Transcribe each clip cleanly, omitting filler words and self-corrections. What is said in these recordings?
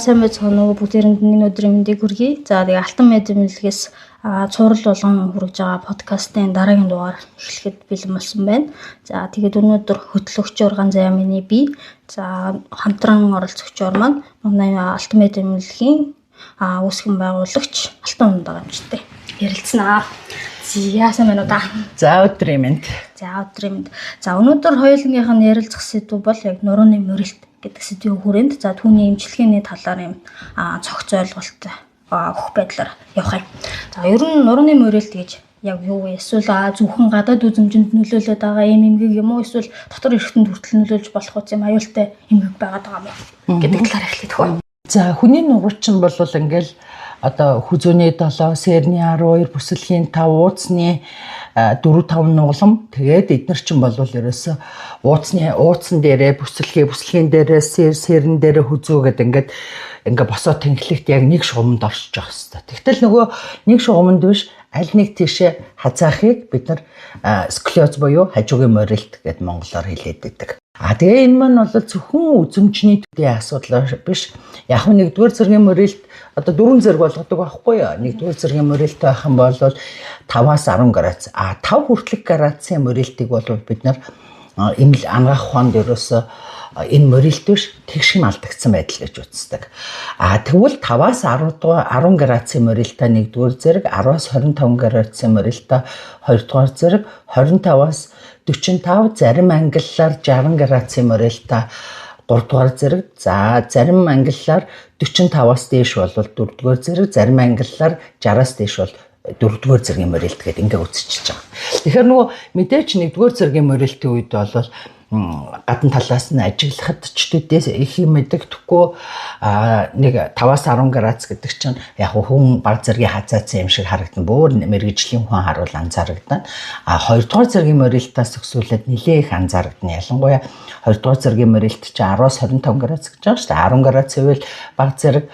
сайн байцгаана уу бүгдээрэнд энэ өдрийн мэндийг хүргэе. За тэгээ Алтан медиамлэгээс цуврал болгон хүргэж байгаа подкастын дараагийн дугаар эхлэхэд бэлэн болсон байна. За тэгээд өнөөдөр хөтлөгчөөр Ганзай Амины би хамтран оролцогчоор маань манай Алтан медиамлэгийн үүсгэн байгуулагч Алтан Ундагамжтай ярилцсанаа. Яасан байна уу да? За өдрийн мэнд. За өнөөдөр хоёулынгийнх нь ярилцах сэдв бол яг нурууны мөрөлт гэдэг сэдвийн хүрээнд түүний эмчилгээний талаар юм цогц ойлголт өгөх байдлаар явах юм. За ер нь нурууны мөрөлт гэж яг юу вэ? Эсвэл зөвхөн гадаад үзмжинд нөлөөлөд байгаа эмгэг юм уу? Эсвэл дотор эрхтэнд хүртэл нөлөөлж болох үс юм аюултай эмгэг байгаад байгаа юм гэдэг талаар эхлэх хөө. За хүний нуруучин бол ингээл одоо хүзүүний 7, сэрний 12, бүсэлгийн 5, ууцны 4, 5 нугалам. Тэгээд эдгээр чинь бол ерөөсө ууцсан дээрээ бүсэлгийн дээрээ сэрэн дээрээ хүзүү гэдэг ингээд босоо тэнхлэгт яг нэг шугамд оршиж байгаа хэвээр. Тэгтэл нөгөө нэг шугамд биш аль нэг тийшээ хазаахыг бид нар склероз буюу хажуугийн морилт гэдэг монголоор хэлээд байдаг. Тэгээ энэ маань бол зөвхөн үзмжний төдий асуудал биш. Яг нэгдүгээр зэргийн морилт одоо 4 зэрэг болгодог байхгүй юу? Нэгдүгээр зэргийн морилт байх юм бол 5-аас 10 градус. 5 хүртэлх градусын морилтыг бол бид нар ангаах ухаанд ерөөсө энэ морилт биш тэгшин алдагдсан байдал гэж үздэг. Тэгвэл 5-аас 10 градусын морилтаа нэгдүгээр зэрэг, 10-аас 25 градусын морилтаа хоёрдугаар зэрэг, 25-аас 45 зарим ангиллаар 60 градусын морилтаа 3-дугаар зэрэг, за зарим ангиллаар 45-аас дээш бол 4-дугаар зэрэг, зарим ангиллаар 60-аас дээш бол 4-дугаар зэргийн морилт гэдэг ингээ үзчихэж байгаа. Тэгэхээр нөгөө мэдээч 1-дугаар зэргийн морилтын үед бол гадна талаас нь ажиглахад ч төдөөс их юм мэдэгдэхгүй нэг 5-аас 10 градус гэдэг чинь яг хүн баг зэргийн хазаацсан юм шиг харагдана. Бүр мэргэжлийн хүн харуул анзаарагдана. 2-дугаар зэргийн морилтаас өсвөлээд нэлээ их анзаарагдана. Ялангуяа 2-дугаар зэргийн морилт чинь 10-аас 25 градус гэж байгаа шүү дээ. 10 градус хэвэл баг зэрэг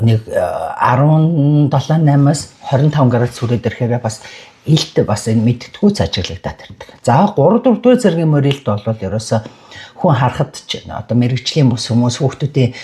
нэг 17-8-аас 25 градус хүрээд ирэхээр бас илт бас энэ мэдтгүү цаажиглагдаад ирдэг. За 3-4 зэргийн морилт бол ерөөсө хүн харахад ч одоо мэрэгжлийн бус хүмүүс хүүхдүүдийн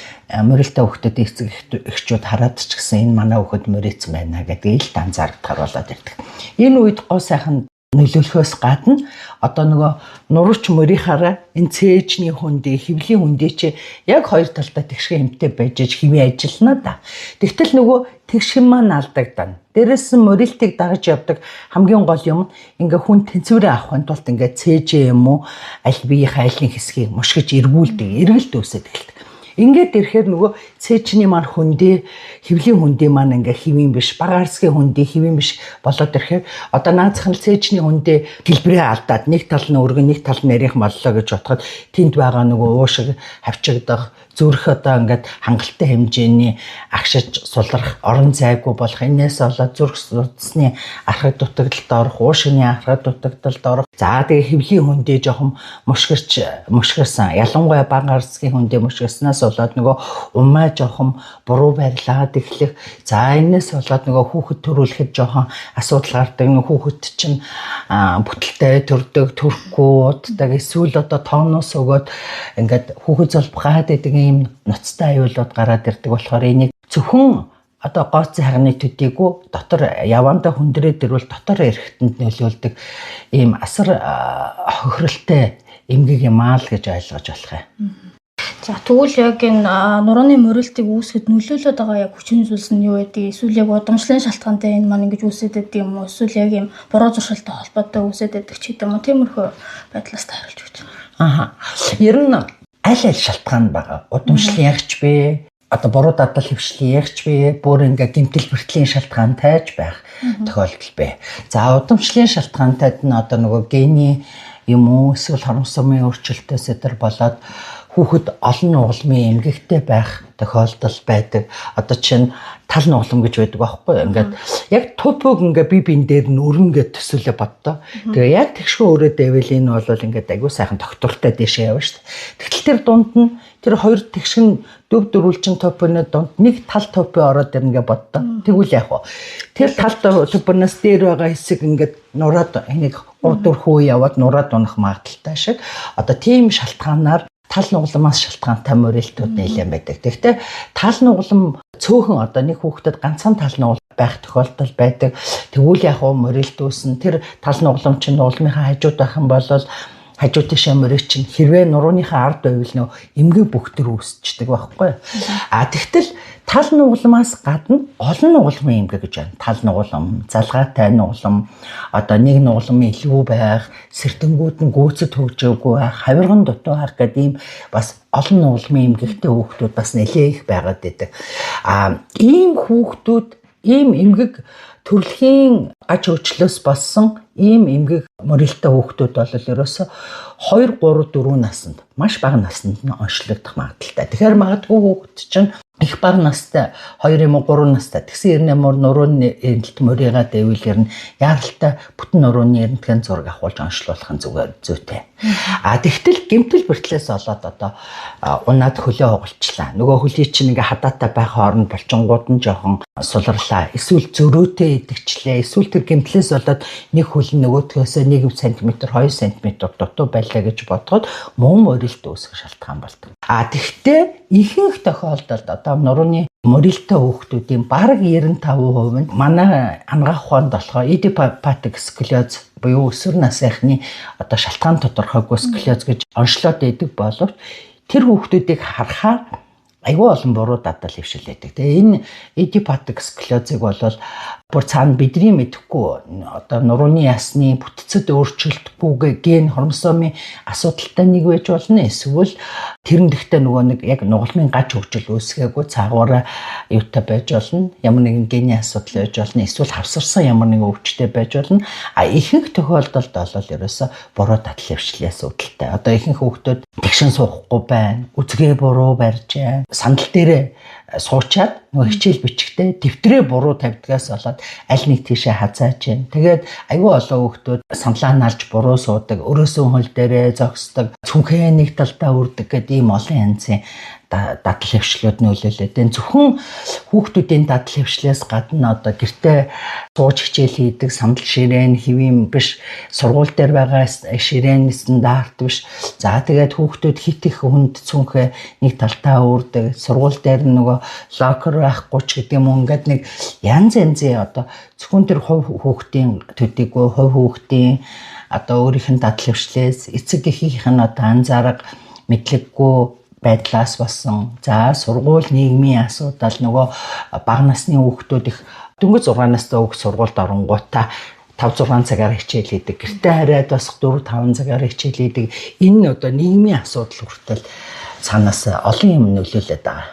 морилтаа хүүхдүүдийн эцэг эхчүүд хараад ч гэсэн энэ манай хүүхэд морицсан байна гэдэг илт анзаарахаар болоод ирдэг. Энэ үед гоо сайхан нөлөөлөхөөс гадна одоо нөгөө нурууч морийнхаараа энэ цээжний хүндээ, хэвлийн хүндээ чи яг хоёр талдаа тэгшхэн хэмтэй байж хэвээ ажиллана да. Тэгтэл нөгөө тэгшхэн маань алдагдана. Дээрээс нь морилтыг дагаж явдаг хамгийн гол юм ингээ хүн тэнцвэрээ авахын тулд ингээ цээжээ юм уу аль биеийн хайлын хэсгийг мушгиж эргүүлдэг, эргэлт үүсэж эхэлдэг. Ингээд ирэхээр нөгөө цээжний маань хүндээ, хэвлийн хүндээ маань ингээ хэвийн биш, бага арсгийн хүндээ хэвийн биш болоод ирэхээр одоо наазах нь цээжний хүндээ гэлбэрээ алдаад нэг тал нь өргөн, нэг тал нь нарийнх боллоо гэж бодоход тэнд байгаа нөгөө уушиг хавчигдах зүрх одоо ингээд хангалттай хэмжээний агшиж сулрах орон зайгүй болох энээс болоод зүрх судасны архаг дутагдалд орох, уушигны архаг дутагдалд орох. За тэгээ хэвлийн хүндээ жоохон мушгирсан. Ялангуяа бага арсгийн хүндээ мушгирснаас болоод нөгөө умаа жоохон буруу байрлаад эхлэх. За энээс болоод нөгөө хүүхэд төрүүлэхэд жоохон асуудал гардаг. Хүүхэд чинь бүтэлтэй төрдөг, төрөхгүй удаадаг эсвэл одоо тооноос өгөөд ингээд хүүхэд золбохаад байдаг ийм ноцтой аюулууд гараад ирдэг болохоор энийг зөвхөн одоо гооцын хагны төдийгүй дотор явандаа хүндрээд ирвэл дотор эрхтэнд нөлөөлдөг ийм асар хохиролтой эмгэг юм аа л гэж ойлгож болох юм. За тэгвэл яг энэ нурууны морилтыг үүсгэхэд нөлөөлөд байгаа яг хүчин зүйлс нь юу гэдэг? Эсвэл яг удамшлын шалтгаантай энэ маань ингэж үүсээд байдаг юм уу? Эсвэл яг юм буруу зуршилтай холбоотой үүсээд байдаг ч гэдэг юм уу? Тиймэрхүү байдлаас тааруулж өгч байна. Ер нь аль шалтгаан байгаа. Удамшлын ягч бэ? Одоо буруу дадал хөвшлийн ягч бэ? Бүр ингээ гэмтэл бэртлийн шалтгаантай ч байх тохиолдол бэ. За удамшлын шалтгаантайд нь одоо нөгөө гений юм уу? Эсвэл хорон сумын өөрчлөлтөөс өдр болоод хүүхэд олон нугалмын эмгэгтэй байх тохиолдол байдаг. Одоо чинь тал нугалам гэж байдаг байхгүй юу? Ингээд яг тупыг ингээ бие биен дээр нь өрнөгээ төсөөлө боддоо. Тэгээ яг тэгшгүй өрөөд байвал энэ бол ингээд агүй сайхан тогтвортой дэшээ явна шүү дээ. Тэгтэл тэр дунд нь тэр хоёр тэгшин дөв дөрвөлжин топны дунд нэг тал топи ороод ирнэ боддоо. Тэгвэл яах вэ? Тэр тал топноос дээр байгаа хэсэг ингээд нураад энийг урд өрхөө яваад нураад унах магадaltaй шиг одоо тийм шалтгаанаар тал нугаламаас шалтгаантай мөрөлтүүд нэлээд байдаг. Тэгэхдээ тал нугалам цөөхөн одоо нэг хүүхдэд ганцхан тал нугалам байх тохиолдол байдаг. Тэгвэл яг мөрөлт үүснэ. Тэр тал нугалам чинь нугаламынхаа хажууд байх юм бол хажуу тийшээ мөрөч чинь хэрвээ нурууныхаа ард байвал эмгэг бүхтэр үүсчдэг байхгүй. Тэгтэл тал нугаламаас гадна олон нугаламын эмгэг гэж байна. Тал нугалам, залгаатай нугалам, одоо нэг нугаламын илгүү байх, сэрдэнгүүд нь гүйцэд хөгжөөгүй байх, хавирган дутуу байх гэдэг ийм бас олон нугаламын эмгэгтэй хүүхдүүд бас нэлээ их байгаад байдаг. Ийм хүүхдүүд, ийм эмгэг төрөлхийн аж өөрчлөөс болсон ийм эмгэг мөрөлттэй хүүхдүүд бол ерөөсө 2, 3, 4 наснд маш бага наснд нь онцлогдох магадaltaй. Тэгэхээр магадгүй хүүхд чинь их бага настай 2 юм уу 3 настай тэгсэн ирнэ мөр нурууны эрдэлт мөрийгээ дэвүүлэр нь яаралтай бүтэн нурууны эрдэнтгийн зураг авахулж онцлуулах нь зүгээр зүйтэй. Тэгтэл гэмтэл бэртлээс болоод одоо унаад хөлөө хугалчлаа. Нөгөө хөлий чинь ингээ хадаатай байх хооронд болчингууд нь жоохон суларлаа. Эсвэл зөрөөтэй идэгчлээ. Эсвэл тэр гэмтлээс болоод нэг хөл нөгөөдгөөс 1 см 2 см дутуу байлаа гэж бодоход муу мөрөлт үүсэх шалтгаан болдог. Тэгэхдээ ихэнх тохиолдолд одоо нурууны мөрөлттэй хүүхдүүдийн бараг 95% нь манай анагаах ухаанд болохоор idiopathic scoliosis буюу өсвөр насныхны одоо шалтгаан тодорхойгүй сколиоз гэж онцлоод байдаг боловч тэр хүүхдүүдийг харахаар айгүй олон буруу дадал хөвшил байдаг. Тэгээ энэ idiopathic scoliosis-ыг бол бүр цаана бидний мэдэхгүй одоо нурууны ясны бүтцэд өөрчлөлтгүйгээ ген хромосомын асуудалтай нэг байж болно. Эсвэл тэрэн дэхтэй нөгөө нэг яг нугаламын гаж хөгжил үүсгээгүй цаагаараа юутай байж болно. Ямар нэгэн гений асуудал байж болно. Эсвэл хавсарсан ямар нэгэн өвчтэй байж болно. Ихэнх тохиолдолд бол ерөөсө буруу дадал хөвшлийн асуудалтай. Одоо ихэнх хүүхдүүд тэгшин суухгүй байна. Үзгээ буруу барьж байна. Сандал дээрээ суучаад нөгөө хичээл бичгтээ дэвтрээ буруу тавьдгаас болоод аль нэг тийшээ хазааж байна. Тэгээд айгүй олон хүүхдүүд саналаа наалж буруу суудаг, өрөөсөө хөл дээрээ зогсдог, цүнхээ нэг талдаа үрдэг гэдэг ийм олон янзын дадал хөвшлүүд нөлөөлөд. Зөвхөн хүүхдүүдийн дадал хөвшлээс гадна одоо гэртээ сууж хичээл хийдэг сандал ширээн хэвийн биш, сургууль дээр байгаа ширээн стандарт биш. За тэгээд хүүхдүүд хит их хүнд цүнхээ нэг талдаа үрдэг, сургууль дээр нөгөө локер байхгүй ч гэдэг юм ингээд нэг янз янзын одоо зөвхөн тэр хувь хүүхдийн төдийгүй хувь хүүхдийн одоо өөрийнх нь дадал хөвшлээс эцэг эхийнх нь одоо анзаарга мэдлэггүй байдлаас болсон. За сургууль нийгмийн асуудал нөгөө бага насны хүүхдүүд их дөнгөж 6 настай хүүхд сургуульд оронгуудаа 5-6 цагаар хичээл хийдэг. Гэртээ хараад бас 4-5 цагаар хичээл хийдэг. Энэ одоо нийгмийн асуудал хүртэл цаанаас олон юм нөлөөлөд байгаа.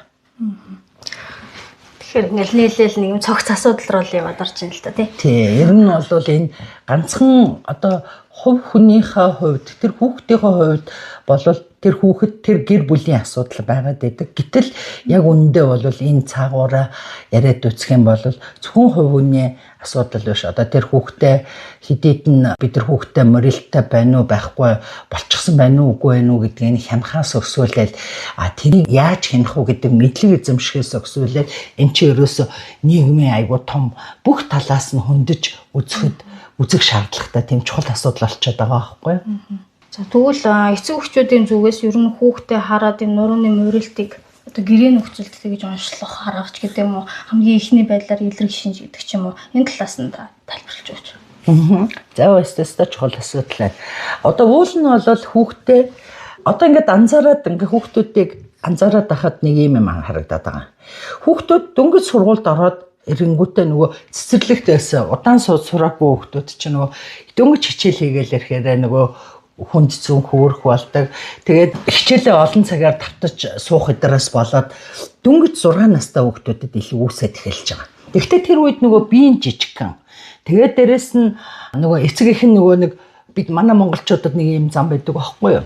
Тэгэхээр ингээл нээлээл нэг юм цогц асуудал руу яваад орж ийн л та тий. Ер нь бол энэ ганцхан одоо хувь хүнийхээ хувьд тэр хүүхдийнхээ хувьд болвол тэр хүүхэд тэр гэр бүлийн асуудал байгаад байдаг. Гэтэл яг үнэндээ бол энэ цаагаараа яриад үсэх юм бол зөвхөн хувь хүний асуудал биш. Одоо тэр хүүхдээ хэдийд нь бид нар хүүхдээ морилттай байна уу байхгүй болчихсон байна уу үгүй байна уу гэдгийг хянахаас өсвөлэл тэрийг яаж хянах уу гэдэг мэдлэг эзэмшихээс өсвөлэл эн чинь ерөөсө нийгмийн айгуу том бүх талаас нь хөндөж үзэх шаардлагатай тийм чухал асуудал болчиход байгаа байхгүй. За тэгвэл эцэг эхчүүдийн зүгээс ер нь хүүхдээ хараад энэ нурууны мөрөлтийг одоо гэрээ нөхцөлд тэгж онцлох харгаж гэдэг юм уу хамгийн ихний байдлаар илэрх шинж гэдэг ч юм уу энэ талаас нь тайлбарлаж өгч. За өстөстө чухал асуудал байна. Одоо уул нь бол хүүхдээ одоо ингээд анзаараад ингээд хүүхдүүдийг анзаараад байхад нэг юм харагдаад байгаа. Хүүхдүүд дөнгөж сургуульд ороод эрэнгүүтээ нөгөө цэцэрлэгтээс удаан сураагүй хүүхдүүд чинь нөгөө дөнгөж хичээл хийгээл ирэхээр нөгөө хүнд зүүн хөөрөх болдог. Тэгээд хичээлээ олон цагаар давтаж суух хэдрээс болоод дөнгөж 6 настай хүүхдүүдэд илүү үүсээд эхэлж байгаа. Тэгэхдээ тэр үед нөгөө биеийн жижигхэн. Тэгээд дээрэс нь нөгөө эцэг их нь нөгөө нэг бид манай монголчуудад нэг юм зам байдаг байхгүй юу?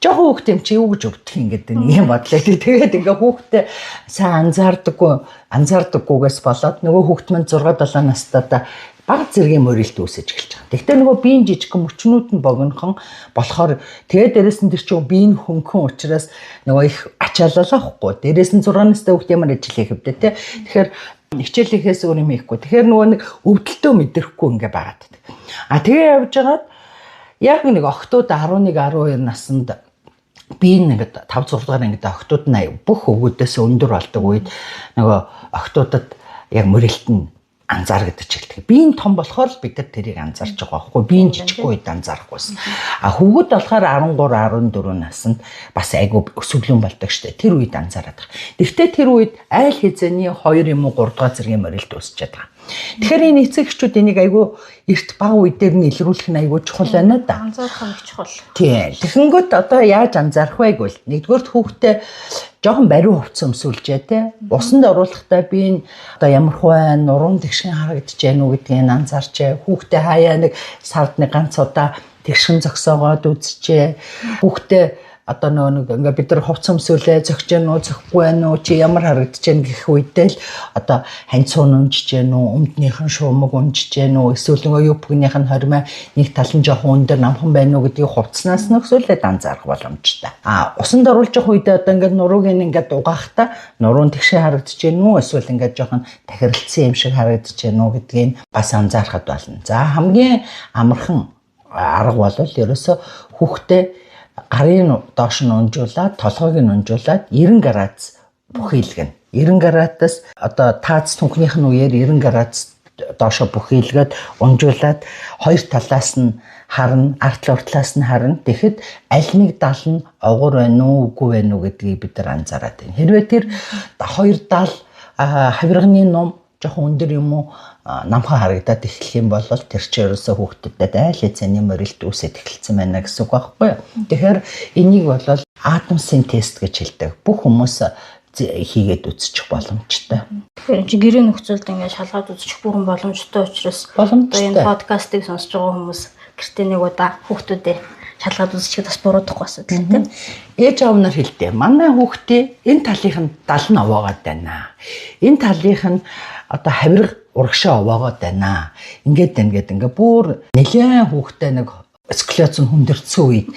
Жохон хүүхд юм чи юу гэж өвдөх юм гэдэг нэг юм бодлоо. Тэгээд ингээ хүүхдээ сайн анзаардаггүйгээс болоод нөгөө хүүхд маань 6-7 настайдаа бага зэргийн мөрөлт үүсэж эхэлж байгаа. Тэгэхдээ нөгөө биеийн жижигхэн мөчнүүд нь богинохон болохоор тэгээд дээрэс нь тэр чинь биеийн хөнгөн учраас нөгөө их ачаалал авахгүй. Дээрэс нь 6 настай хүүхд ямар ажил хийх вэ те. Тэгэхээр хичээлийнхээс өөр юм хийхгүй. Тэгэхээр нөгөө нэг өвдөлтөө мэдрэхгүй ингээ байгаад байдаг. Тэгээ явж байгаад яг нэг охтууд 11-12 наснд би ингээд 5 6 дугаар ангид охтууд нь бүх өвгүүдээс өндөр болдог үед нөгөө охтуудад яг мөрөлт нь анзаарэгдэж эхэлдэг. Би энэ том болохоор л бид нар тэрийг анзаарч байгаа байхгүй. Би энэ жижиггүй үед анзаарахгүйсэн. Хөвгүүд болохоор 13 14 наснд бас айгүй өсвөлэн болдог штэ. Тэр үед анзаараад байгаа. Гэхдээ тэр үед айл хязээний 2 юм уу 3 дугаар зэргийн морилт үүсчихэд байгаа. Тэгэхээр энэ эцэгчүүд энийг айгүй эрт бага үе дээр нь илрүүлэх нь айгүй чухал байна да. Анзаарах нь чухал. Тийм. Тэгэнгүүт одоо яаж анзаарах вэ гэвэл нэгдүгээр хүүхдээ жоохон бариу хувцас өмсүүлжээ те. Усанд оруулахдаа би энэ одоо ямар хувайн нуруунд тэгшин харагдаж байна уу гэдгийг анзаарчээ. Хүүхдээ хаяа нэг сард нэг ганц удаа тэгшин зогсоогоод үзчихээ. Хүүхдээ одоо нэг ингээ бид нар хувцас өмсүүлээ зөгч гэнэ үү зөхгүй байна уу чи ямар харагдаж байна гэх үедээ л одоо ханцуун унжиж гэнэ үү өмднийхэн шуумаг унжиж гэнэ үү эсвэл нөгөө юу бүгнийх нь хормой нэг тал нь жоохон өндөр намхан байна уу гэдгийг хувцснаас нөхсүүлээд анзаарах боломжтой. Усанд оруулж явах үедээ одоо ингээ нурууг ингээ угаахтаа нуруунд тэгшээ харагдаж гэнэ үү эсвэл ингээ жоохон тахиралцсан юм шиг харагдаж гэнэ үү гэдгийг бас анзаарахад болно. За хамгийн амархан арга бол ерөөсө хүүхдээ гарын доош нь унжуулаад толгойг нь унжуулаад 90 градус бүхийлгэнэ. 90 градусаас одоо таац түнхнийх нь үеэр 90 градус доошо бүхийлгээд унжуулаад хоёр талаас нь харна, арт уртлаас нь харна. Тэгэхэд аль нэг дал нь огор байна уу, үгүй байна уу гэдгийг бид нар анзаараад байна. Хэрвээ тэр хоёр дал хавирганы ном жоохон өндөр юм уу намхан харагдаад эхлэх юм бол тэр чинь ерөөсөө хүүхдэд айл хязгааны морилт үүсэж эхэлсэн байна гэсэн үг байхгүй юу. Тэгэхээр энийг бол атомсын тест гэж хэлдэг. Бүх хүмүүс хийгээд үзчих боломжтой. Тэгэхээр чи гэрээ нөхцөлд ингээд шалгаад үзчих бүрэн боломжтой учраас энэ подкастыг сонсож байгаа хүмүүс гэртээ нэг удаа хүүхдүүдэд шалгаад үзчихээд бас буруудахгүй асуудал тийм. Ээж аав нар хэлдэг. Манай хүүхдээ энэ талынх нь 70 овоогоод байна. Энэ талынх нь одоо хавирга урагшаа овоогоод байна. Ингээд бүр нэлээд хүүхдээ нэг сколиоз нь хүндэрсэн үед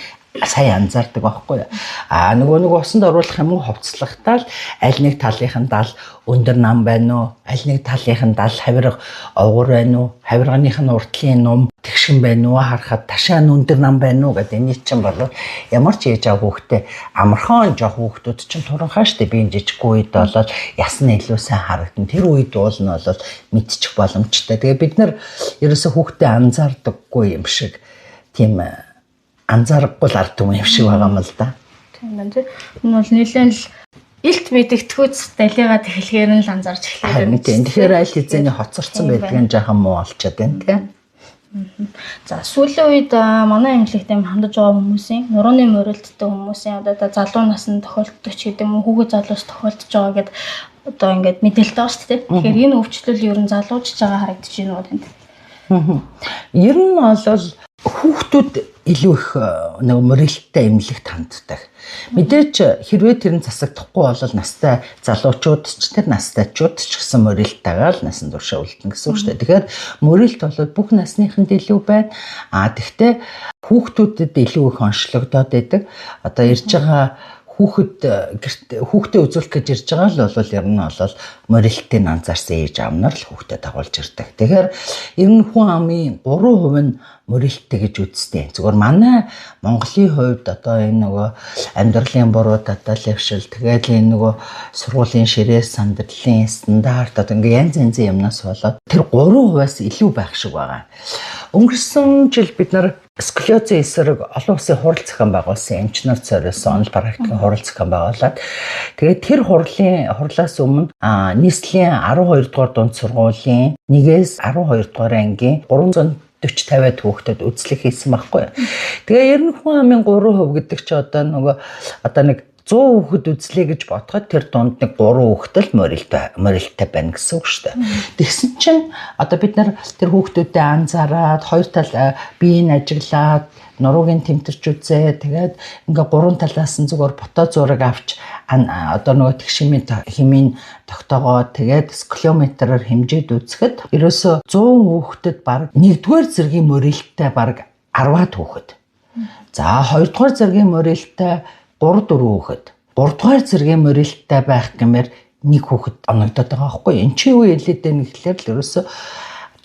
сайн анзаардаг байхгүй юу. Нөгөө усанд оруулах юм уу хувцлахтаа л аль нэг талынх нь 70 өндөр нам байна уу? Аль нэг талынх нь 70 хавирга овгор байна уу? Хавирганых нь уртлын ном тэгшин байна уу? Харахад ташаа нь өндөр нам байна уу гэдэг энэ чинь бол ямар ч ээж аав хүүхдээ амархан жоох хүүхдүүд чинь туранхаа штэ би энэ жижиггүй үед болоод ясна илүү сайн харагдана. Тэр үед уул нь бол мэдчих боломжтой. Тэгээ бид нар ерөөсө хүүхдээ анзаардаггүй юм шиг тийм анзаарахгүй л ард юм шиг байгаа юм л да. Тийм байна тийм. Энэ бол нэлээд л илт мэдэгдэхүйц далигаад эхлэхээр нь л анзаарч эхлэв. Тэгэхээр аль хязгааны хоцорсон байдгийг жаахан муу олчаад байна тийм. За сүүлийн үед манай эмнэлэгт хандаж байгаа хүмүүсийн нурууны морилттэй хүмүүсийн одоо залуу наснд тохиолддог ч гэдэг юм уу хүүхэд залуус тохиолдож байгаа гэд одоо ингээд мэдээлэлтэй байна шүү дээ. Тэгэхээр энэ өвчлөл ер нь залуужж байгаа харагдаж байна уу танд? Ер нь бол хүүхдүүд илүү их нэг морилттай эмнэлэгт ханддаг. Мэдээж хэрвээ тэр нь засагдахгүй бол настай залуучууд ч тэр настайчууд ч гэсэн морилттайгаа л насан туршаа үлдэнэ гэсэн үг шүү дээ. Тэгэхээр морилт бол бүх насныханд илүү байна. Тэгвэл хүүхдүүдэд илүү их онцлогдоод байдаг. Одоо ирж байгаа хүүхдээ үзүүлэх гэж ирж байгаа л бол ер нь бол морилтыг анзаарсан ээж аав нар л хүүхдэд дагуулж ирдэг. Тэгэхээр ер нь хүн амын 3% нь морилттэй гэж үздэг. Зүгээр манай Монголын хувьд одоо энэ нөгөө амьдралын буруу дадал явшил тэгээд энэ нөгөө сургуулийн ширээс сандралын стандарт одоо ингээ янз янзын юмнаас болоод тэр 3%-аас илүү байх шиг байгаа. Өнгөрсөн жил бид нар сколиозын эсрэг олон улсын хурал зохион байгуулсан эмч нар зориулсан онол практикийн хурал зохион байгуулад тэгээд тэр хурлаас өмнө нийслэлийн 12 дугаар дунд сургуулийн 1-ээс 12 дугаар ангийн 340-50 хүүхдэд үзлэг хийсэн байхгүй. Тэгээ ер нь хүн амын 3% гэдэг чи одоо нэг 100 хүүхэд үзлээ гэж бодоход тэр дунд нэг 3 хүүхэд л морилттай байна гэсэн үг шүү дээ. Тэгсэн чинь одоо бид нар тэр хүүхдүүдэд анзаараад хоёр тал биеийг ажиглаад нуруугийн тэмтэрч үзээ. Тэгээд ингээ гурван талаас нь зүгээр фото зураг авч одоо нөгөө тэгшимийн хэмийн тогтоогоод тэгээд сколиометрээр хэмжээд үзэхэд ерөөсө 100 хүүхдэд баг 1-р зэргийн морилттай баг 10-аад хүүхэд. За 2-р зэргийн морилттай 3-4 хүүхэд. 3-р зэргийн морилттай байх гэмээр нэг хүүхэд оногдоод байгаа байхгүй. Энд чи юу хэлээд байна гэхлээр л ерөөсө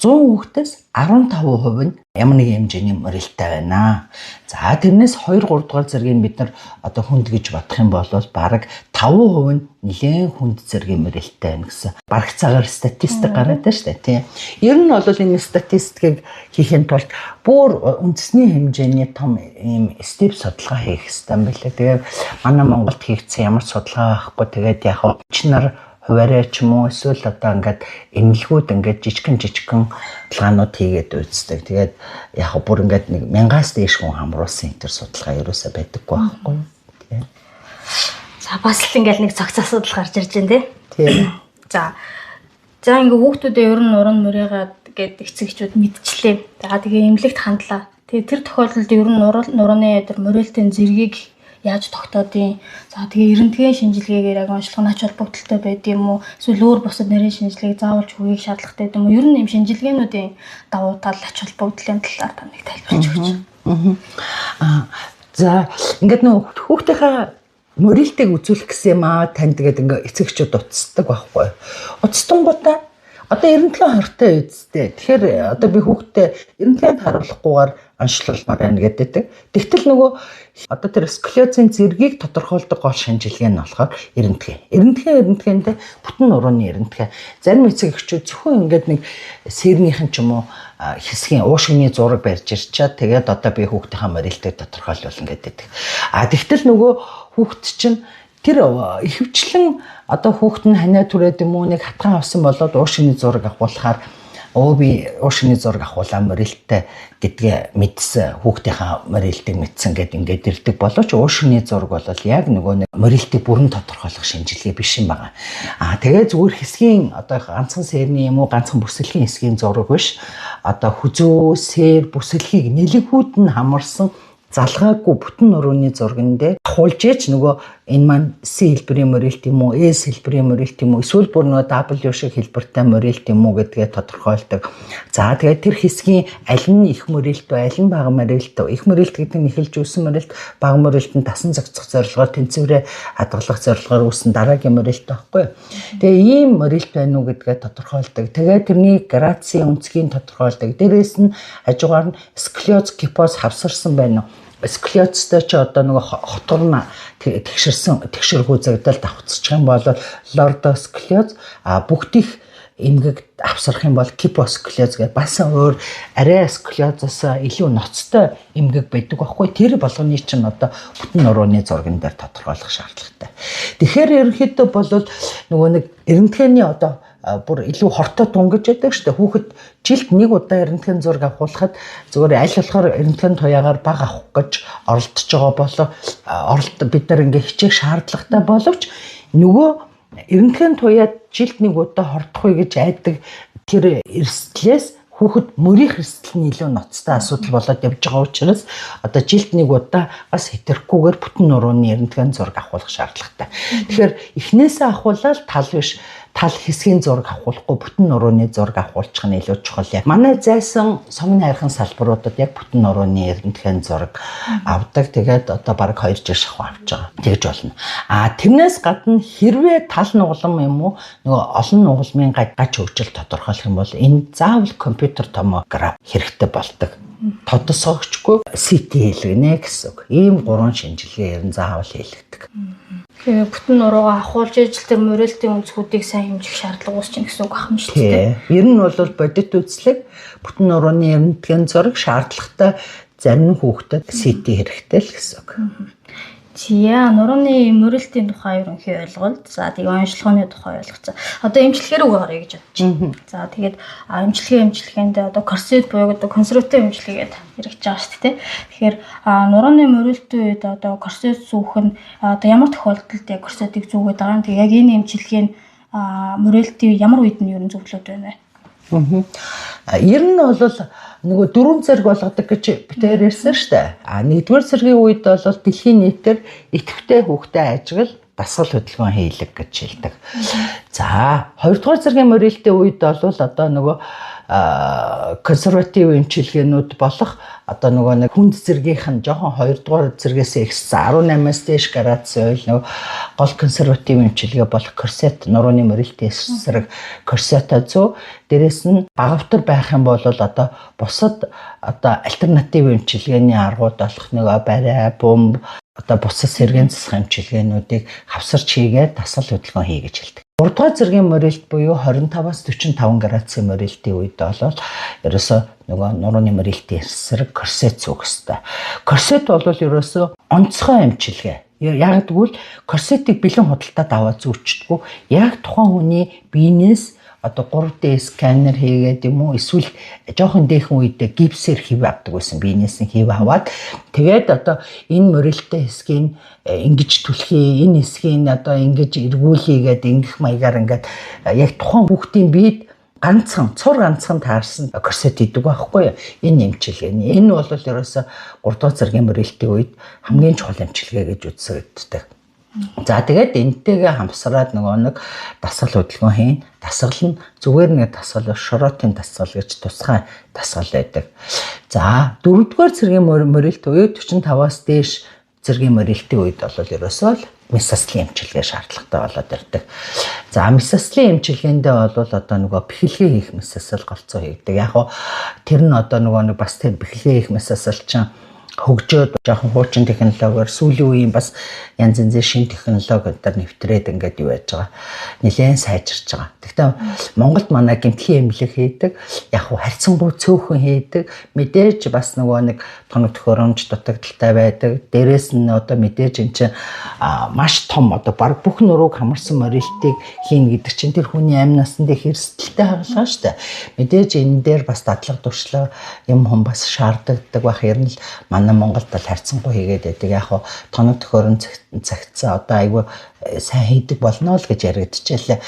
100 хүүхдээс 15% нь ямар нэгэн хэмжээний морилттай байна. За тэрнээс 2 3 дугаар зэргийг бид нар одоо хүнд гэж бодох юм бол бараг 5% нь нэлээд хүнд зэргийн морилттай байна гэсэн бараг цагаар статистик гараад байна шүү дээ тийм. Ер нь бол энэ статистикийг хийхин тулд бүр үндэсний хэмжээний том ийм степ судалгаа хийх хэрэгтэй юм билээ. Тэгээд манай Монголд хийгдсэн ямар судалгаа байхгүй тэгээд яг чинар хуваарай ч юм уу эсвэл одоо ингээд эмнэлгүүд ингээд жижигхэн судалгаанууд хийгээд үздэг. Тэгээд яг бүр ингээд нэг 1000-аас дээш хүн хамруулсан энэ төр судалгаа ерөөсөө байдаггүй байхгүй юу. Тийм. За бас л ингээд нэг цогц асуудал гарч ирж байна тийм. За ингээд хүүхдүүдээ ер нь уран мөрийгаад гээд эцэгчүүд мэдчихлээ. За тэгээ эмнэлэгт хандлаа. Тэгээ тэр тохиолдолд ер нь нурууны өдөр морилтын зэргийг яаж тогтоодیں۔ За тэгээ эрентгийн шинжилгээгээр яг онцлог нач холбогдолтой байд юм уу? Эсвэл өөр бусад нарийн шинжилгээг заавалж хийх шаардлагатай юм уу? Ер нь юм шинжилгээнүүдийн давуу тал нач холбогдлын талаар та нэг тайлбарч өгч. За ингээд нөө хүүхдийнхээ морилтыг үзүүлэх гэсэн юм тань тэгээд ингээ эцэгчүүд утасдаг байхгүй. Утастангуудаа одоо эрентгийн хортой үсттэй. Тэгэхээр одоо би хүүхдэд эрентгийнд харуулахгүйгээр онцлуулмаар байна гэдэг. Тэгтэл нөгөө одоо тэр склерозын зэргийг тодорхойлдог гол шинжилгээ нь болохоор эрентгийн бүтэн нурууны эрентгийн. Зарим эцэг эхчүүд зөвхөн ингээд нэг сэрнийхэн ч юм уу хэсгийн уушгины зураг барьж ирчаад тэгээд одоо би хүүхдийнхээ морилтыг тодорхойлуулна гэдэг. Тэгтэл нөгөө хүүхд чинь тэр ихэвчлэн одоо хүүхд нь ханаа түрээд юм уу нэг хатгаан авсан болоод уушгины зураг авахулахаар би уушгины зураг авахулаа морилттай гэдгээ мэдсэн хүүхдийнхээ морилтыг мэдсэн гэд ингээд ирдэг боловч уушгины зураг бол яг нөгөө нэг морилтыг бүрэн тодорхойлох шинжилгээ биш юм байна. Тэгээ зүгээр хэсгийн одоо ганцхан сэрний юм уу ганцхан бүсэлхийн хэсгийн зураг биш. Одоо хүзүү, сэр, бүсэлхийг нэлэгхүүд нь хамарсан залгаагүй бүтэн нурууны зурган дээр хуулж ээж нөгөө энэ маань C хэлбэрийн морилт юм уу, S хэлбэрийн морилт юм уу, эсвэл бүр нөгөө W шиг хэлбэртэй морилт юм уу гэдгээ тодорхойлдог. За тэгээд тэр хэсгийн аль нь их морилт вэ, аль нь бага морилт вэ? Их морилт гэдэг нь эхэлж үүсэн морилт, бага морилт нь тасан зохицох зорилгоор тэнцвэрээ хадгалах зорилгоор үүсэн дараагийн морилт байхгүй юу? Тэгээ ийм морилт байна уу гэдгээ тодорхойлдог. Тэгээд тэрний градусын өнцгийг тодорхойлдог. Дээрээс нь хажуугаар нь склероз кипоз хавсарсан байна уу? Склерозтой ч одоо нөгөө хоторна тэгшэрхүү загдал давхцчих юм бол лордосклероз бүгдийг эмгэг авсрах юм бол кипосклероз гэдэг бас өөр арай склерозоос илүү ноцтой эмгэг байдаг байхгүй. Тэр болгоны чинь одоо бүтэн нурууны зурган дээр тодорхойлох шаардлагатай. Тэгэхээр ерөнхийдөө бол нөгөө нэг эрентгээний одоо бүр илүү хортой тунгаж байдаг шүү дээ. Хүүхэд жилд нэг удаа эрентгийн зураг авахулахад зүгээр аль болохоор эрентгийн туяагаар баг авах гэж оролдож байгаа болоо бид нар ингээ хичээх шаардлагатай боловч нөгөө эрентгийн туяад жилд нэг удаа хордохгүй гэж айдаг тэр эрсдлээс хүүхэд мөрийн эрсдэл нь илүү ноцтой асуудал болоод явж байгаа учраас одоо жилд нэг удаа бас хэтэрхгүйгээр бүтэн нурууны эрентгийн зураг авахулах шаардлагатай. Тэгэхээр эхнээсээ авахулаад тал биш тал хэсгийн зураг авахулахгүй бүтэн нурууны зураг авахулчих нь илүү чухал. Манай зайсан согны хайрхан салбаруудад яг бүтэн нурууны эрентгийн зураг авдаг. Тэгээд одоо бараг 2 жил шахуу авч байгаа. Тэгж болно. Тэрнээс гадна хэрвээ тал нугалам юм уу нөгөө олон нугалмын гач хөгжил тодорхойлох юм бол энэ заавал компьютер томограф хэрэгтэй болдог. Тодосоогчгүй CT хийлгэнэ гэсэн үг. Ийм 3 шинжилгээ ер нь заавал хийлгдэг. Тэгээ бүтэн нуруугаа ахуулж ижил тэр морилтын өнцгүүдийг сайн хэмжих шаардлага үүсчин гэсэн үг ахна шүү дээ. Ер нь бол бодит үзлэг бүтэн нурууны эрентгийн зураг шаардлагатай зарим хүүхдэд CT хэрэгтэй л гэсэн үг. Зя нурууны морилтын тухай ерөнхий ойлголт. За тэгээ онцлогооны тухай ойлголцоо. Одоо эмчилгээ рүү гарыг гэж бодож байна. За тэгээд эмчилгээнд одоо корсет буюу одоо консерватив эмчилгээгээд хэрэгж байгаа шүү дээ. Тэгэхээр нурууны морилтын үед одоо корсет зүүх нь одоо ямар тохиолдолд яг корсетыг зүүгээд байгаа юм. Тэгээ яг энэ эмчилгээ нь морилтын ямар үед нь ер нь зөвлөд байна вэ? Ер нь бол нөгөө 4 зэрэг болгодог гэж битээр ярьсан шүү дээ. Нэгдүгээр зэргийн үед бол дэлхийн нийтээр идэвхтэй хүүхдэд ажиглал дасгал хөдөлгөөн хийлэг гэж хэлдэг. За, хоёрдугаар зэргийн морилтын үед бол одоо нөгөө консерватив эмчилгээнүүд болох одоо нөгөө нэг хүнд зэргийнх нь жоохон 2 дугаар зэргээс ихсэн 18-аас дээш градусын үйл нөгөө гол консерватив эмчилгээ болох корсет, нурууны мөрөлтийн эсрэг корсета зүү. Дээрээс нь багавтар байх юм бол одоо бусад одоо альтернатив эмчилгээний аргууд болох нөгөө барай, бомб одоо бусад сэргээн засах эмчилгээнүүдийг хавсарч хийгээд дасгал хөдөлгөөн хий гэж хэлдэг. 3 дугаар зэргийн мөрөлт буюу 25-аас 45 градусын мөрөлтийн үед бол ерөөсөө нөгөө нурууны мөрөлтийн эсрэг корсет зүүх ёстой. Корсет бол ерөөсөө онцгой эмчилгээ. Яг тэгвэл корсетыг бэлэн худалдаад аваад зүүчдэггүй. Яг тухайн хүний биенээс одоо 3D сканер хийгээд юм уу эсвэл жоохон дээхэн үедээ гипсээр хийв авдаг байсан биенээс нь хийв аваад тэгээд одоо энэ мөрөлттэй хэсгийг ингэж түлхий энэ хэсгийг одоо ингэж эргүүлээгээд ингэх маягаар ингээд яг тухайн хүүхдийн биед ганцхан таарсан корсет идэг байхгүй юу энэ эмчилгээ. Энэ бол ерөөсө 3 дугаар зэргийн мөрөлтийн үед хамгийн чухал эмчилгээ гэж үзэгддэг. За тэгээд энтэйгээ хамсраад нөгөө нэг дасгал хөдөлгөөн хийн. Дасгал нь зүгээр нэг дасгал шороотын дасгал гэж тусгай дасгал байдаг. За 4 дугаар зэргийн мөрөлт үед 45-аас дээш зэргийн мөрөлтийн үед бол ерөөсөө месослин эмчилгээ шаардлагатай болоод ирдэг. За месослин эмчилгээндээ бол одоо нөгөө бэхлэгээ хийх месосл голцоо хийгдэг. Яг нь тэр нь одоо нөгөө нэг бас тэр бэхлэгээ хийх месосл чинь хөгжөөд жоохон хуучин технологиор сүүлийн үеийн бас янз янзын шин технологиудаар нэвтрээд ингээд юу яаж байгаа нэлээд сайжирч байгаа. Гэхдээ Монголд манай гэмтлийн эмнэлэг хийдэг, яг хуу харьцангуй цөөхөн хийдэг, мэдээж бас нөгөө нэг тоног төхөөрөмж дутагдaltaй байдаг. Дээрээс нь одоо мэдээж энэ чинь маш том одоо баг бүх нурууг хамарсан морилтыг хийн гэдэг чинь тэр хүний амь насанд их эрсдэлтэй хагалгаа шүү дээ. Мэдээж энэ дээр бас дадлага туршлага юм хүн бас шаарддаг байх юм л манай Монголд бол харьцангуй хийгээд байдаг. Яг хуу тоног төхөөрөмж цагтсан одоо айгүй сайн хийдэг болно л гэж яригдчихлээ.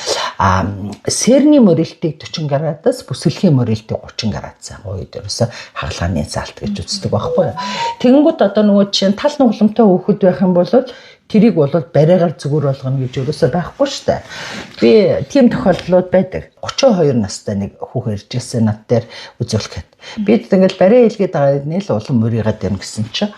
Сэрний морилтыг 40 градус, бүсгэлхийн морилтыг 30 градус үед ерөөсө хагалгааны залт гэж үздэг байхгүй юу. Тэгэнгүүт одоо нөгөө чинь тал нугламтай хүүхэд байх юм бол тэрийг бол бариагаар зүгээр болгоно гэж ерөөсө байхгүй шүү дээ. Би тийм тохиолдлууд байдаг. 32 настай нэг хүүхэн ирж ирсэн над дээр үзүүлэхэд. Би тэгэл бариа хэлгээд байгаа нэг л улам мөрийгээд юм гэсэн чинь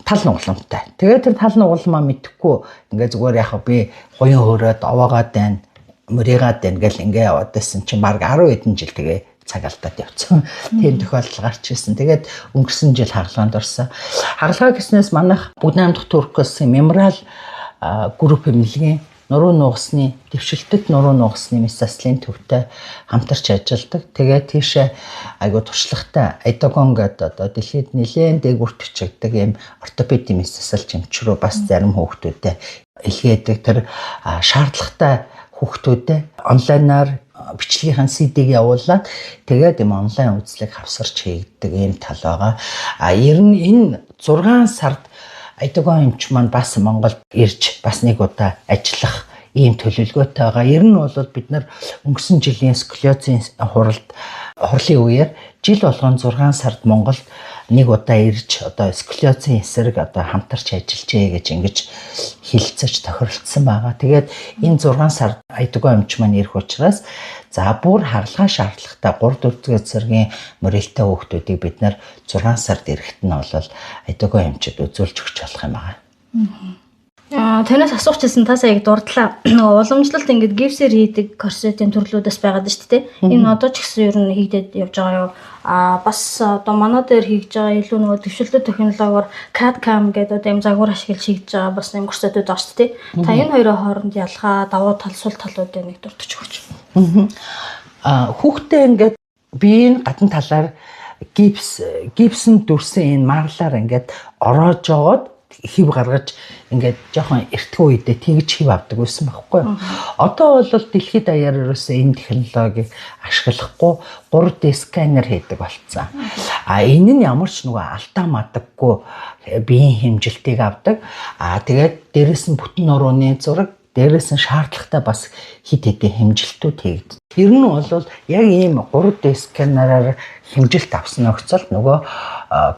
тал нугламтай. Тэгээд тэр тал нугламаа мэдхгүй ингээ зүгээр яг би гоён хөөрөөд овоогоод байна, мөрийгээд байна гэл ингээ яваад байсан чинь баг 10 хэдэн жил тэгээ цаг алдаад явцсан. Тийм тохиолдол гарч ирсэн. Тэгээд өнгөрсөн жил хагалгаанд орсон. Хагалгаа гэснээс манайх Бүгд найрамдах Туркос меморал групп эмнэлгийн нуруу нугасны дэвшилтэт нуруу нугасны месослин төвтэй хамтарч ажилладаг. Тэгээд тийшээ айгуу туршлагатай Айдагон гэдэг одоо дэлхийд нэлээд дээгүүрт бичигддэг юм ортопеди месосл жимч рүү бас зарим хүүхдүүдэд илгээдэг. Тэр шаардлагатай хүүхдүүдэд онлайнаар бичлэгийнхаа CD-г явуулаад тэгээд юм онлайн үзлэг хавсарч хийгддэг юм тал байгаа. Ер нь энэ 6 сард Айдагон эмч маань бас Монголд ирж бас нэг удаа ажиллах ийм төлөвлөгөөтэй байгаа. Ер нь бол бид нар өнгөрсөн жилийн сколиозын хурлын үеэр жил болгон 6 сард Монголд нэг удаа ирж одоо сколиозын эсрэг одоо хамтарч ажиллажээ гэж ингэж хэлцэж тохиролцсон байгаа. Тэгээд энэ 6 сард Айдагон эмч маань ирэх учраас за бүр хагалгаа шаардлагатай 3-4 зэргийн мөрөлттэй хүүхдүүдийг бид нар 6 сард ирэхэд нь бол Айдагон эмчид үзүүлж өгч болох юм байна. Танаас асуухчсан та сая яг дурдлаа. Нөгөө уламжлалт ингээд гипсээр хийдэг корсетийн төрлүүдээс байгаад шүү дээ. Энэ одоо ч гэсэн ер нь хийгдээд явж байгаа юу? Бас одоо манай дээр хийж байгаа илүү нөгөө дэвшилтэт технологиор CAD/CAM гэдэг одоо юм загвар ашиглаж хийж байгаа бас юм корсетүүд байгаа шүү дээ. Та энэ хоёрын хооронд ялгаа, давуу тал, сул талуудыг нэг дурдж өгч. Хүүхдээ ингээд биеийн гадна талаар гипсэнд дүрсэн энэ марлаар ингээд ороож жоод хив гаргаж ингээд жоохон эртхэн үедээ тэгж хив авдаг байсан байхгүй юу. Одоо бол дэлхийд даяар ерөөсөө энэ технологиг ашиглахгүй 3D сканер хийдэг болцсон. Энэ нь ямар ч нөгөө алдаа мадаггүй биеийн хэмжилтийг авдаг. Тэгээд дээрэс нь бүтэн нурууны зураг, дээрээс нь шаардлагатай бас хит хэдэн хэмжилтүүд хийгддэг. Ер нь бол яг ийм 3D сканераар хэмжилт авсан нөхцөл нөгөө